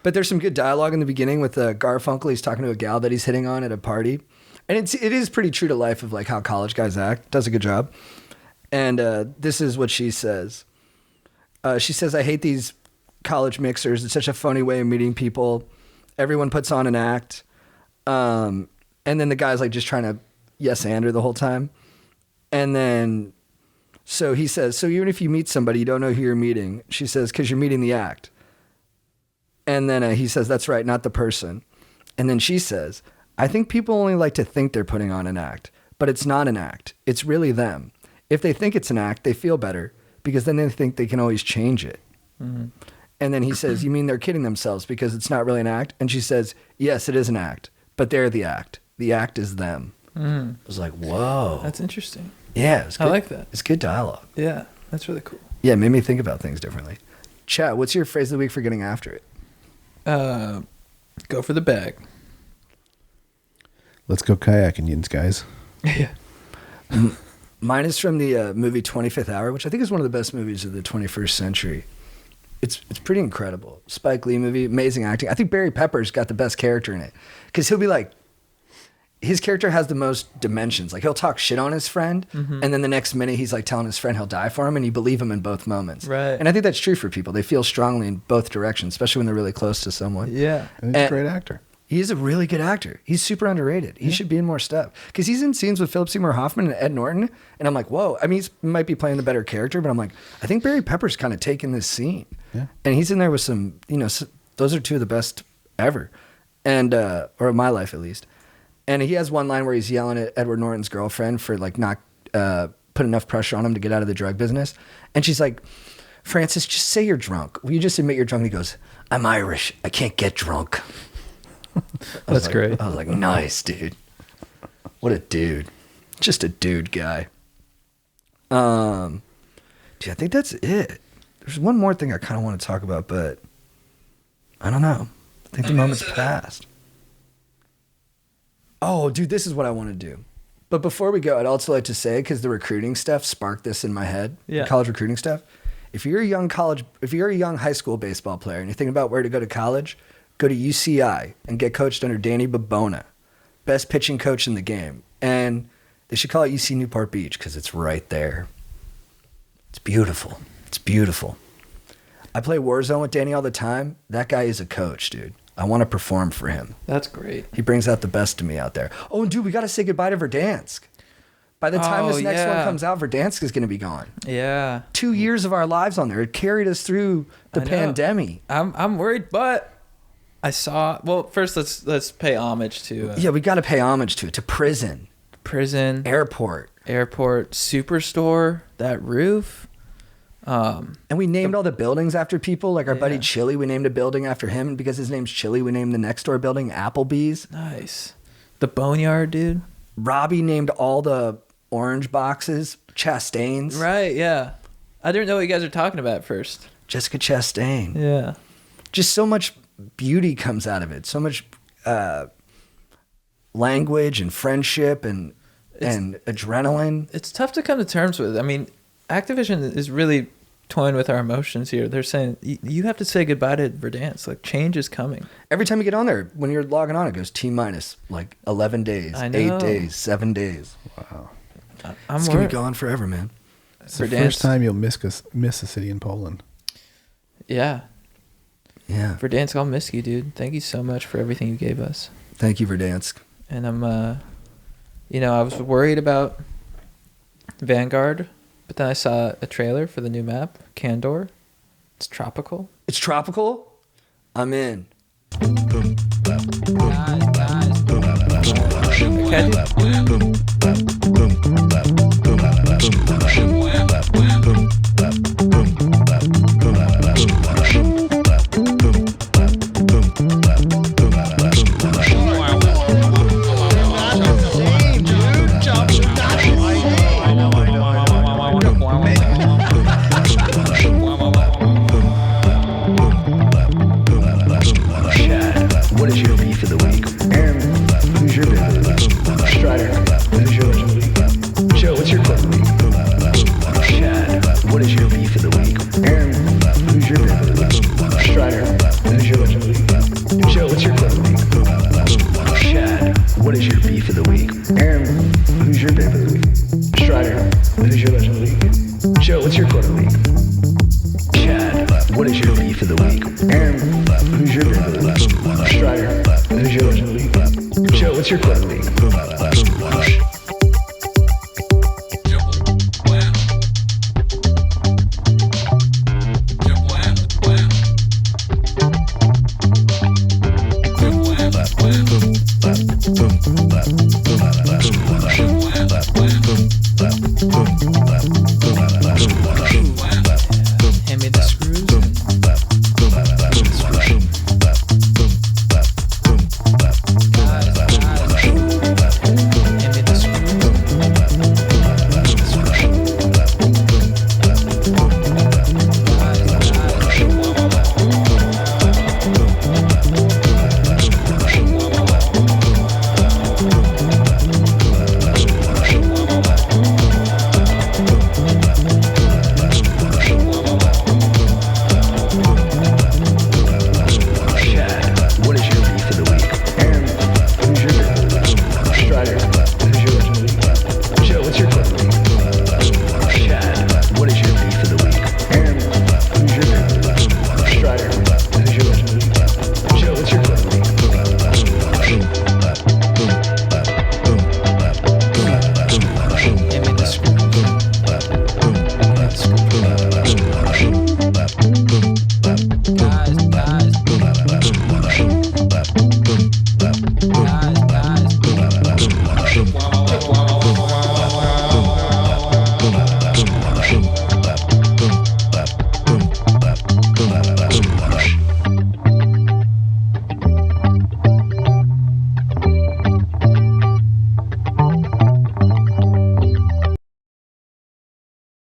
there's some good dialogue in the beginning with Garfunkel. He's talking to a gal that he's hitting on at a party. And it is pretty true to life of like how college guys act. Does a good job. And this is what she says. She says, I hate these college mixers. It's such a funny way of meeting people. Everyone puts on an act. And then the guy's like just trying to yes-and her the whole time. And then, so he says, so even if you meet somebody, you don't know who you're meeting. She says, because you're meeting the act. And then he says, that's right, not the person. And then she says, I think people only like to think they're putting on an act, but it's not an act. It's really them. If they think it's an act, they feel better because then they think they can always change it. Mm-hmm. And then he says, you mean they're kidding themselves because it's not really an act? And she says, yes, it is an act, but they're the act. The act is them. Mm. I was like, whoa. That's interesting. Yeah. It's good. I like that. It's good dialogue. Yeah, that's really cool. Yeah, it made me think about things differently. Chat, what's your phrase of the week for getting after it? Go for the bag. Let's go kayaking, yins, guys. Yeah. Mine is from the movie 25th Hour, which I think is one of the best movies of the 21st century. It's pretty incredible. Spike Lee movie, amazing acting. I think Barry Pepper's got the best character in it because he'll be like, his character has the most dimensions. Like he'll talk shit on his friend, and then the next minute he's like telling his friend he'll die for him, and you believe him in both moments. Right. And I think that's true for people. They feel strongly in both directions, especially when they're really close to someone. Yeah. And he's a great actor. He's a really good actor. He's super underrated. He should be in more stuff because he's in scenes with Philip Seymour Hoffman and Ed Norton, and I'm like, whoa. I mean, he might be playing the better character, but I'm like, I think Barry Pepper's kind of taking this scene, and he's in there with some, those are two of the best ever, and or in my life at least. And he has one line where he's yelling at Edward Norton's girlfriend for like not put enough pressure on him to get out of the drug business, and she's like, Francis, just say you're drunk. Will you just admit you're drunk? And he goes, I'm Irish. I can't get drunk. That's great. I was like, nice, dude. What a dude. Just a dude guy. Dude, I think that's it. There's one more thing I kind of want to talk about, but I don't know. I think the moment's passed. Oh, dude, this is what I want to do. But before we go, I'd also like to say, because the recruiting stuff sparked this in my head, the college recruiting stuff. If you're a young high school baseball player and you're thinking about where to go to college, go to UCI and get coached under Danny Babona, best pitching coach in the game. And they should call it UC Newport Beach because it's right there. It's beautiful. It's beautiful. I play Warzone with Danny all the time. That guy is a coach, dude. I want to perform for him. That's great. He brings out the best in me out there. Oh, and dude, we got to say goodbye to Verdansk. By the time this next one comes out, Verdansk is going to be gone. Yeah. 2 years of our lives on there. It carried us through the pandemic. I'm worried, but I saw. Well, first let's pay homage to. Yeah, we got to pay homage to it. To prison, airport, superstore, that roof. And we named all the buildings after people. Like our buddy Chili, we named a building after him, and because his name's Chili, we named the next door building Applebee's. Nice. The Boneyard, dude. Robbie named all the orange boxes Chastain's. Right. Yeah. I didn't know what you guys are talking about at first. Jessica Chastain. Yeah. Just so much beauty comes out of it. So much language and friendship and adrenaline. It's tough to come to terms with. I mean, Activision is really toying with our emotions here. They're saying you have to say goodbye to Verdansk. Like, change is coming. Every time you get on there, when you're logging on, it goes T-minus like 11 days, 8 days, 7 days. Wow. It's going to be gone forever, man. It's the first time you'll miss a city in Poland. Yeah. Yeah. Verdansk, I'll miss you, dude. Thank you so much for everything you gave us. Thank you, Verdansk. And I'm, I was worried about Vanguard, but then I saw a trailer for the new map, Candor. It's tropical. It's tropical? I'm in. What is your beef of the week? Aaron, who's your beef of the week? Strider, who's your legend of the week? Joe, what's your clip of the week? Chad, what is your beef of the week? Aaron, who's your beef of the week? Strider, who's your legend of the week? Joe, what's your clip of the week? Chad, what is your beef of the week? Aaron, who's your beef of the week? Strider, who's your legend of the week? Joe, what's your clip of the week? Chad, what is your beef of the week? Aaron, who's your beef of the week? Strider, who's your legend of the week? Joe, what's your clip of the week? Boom.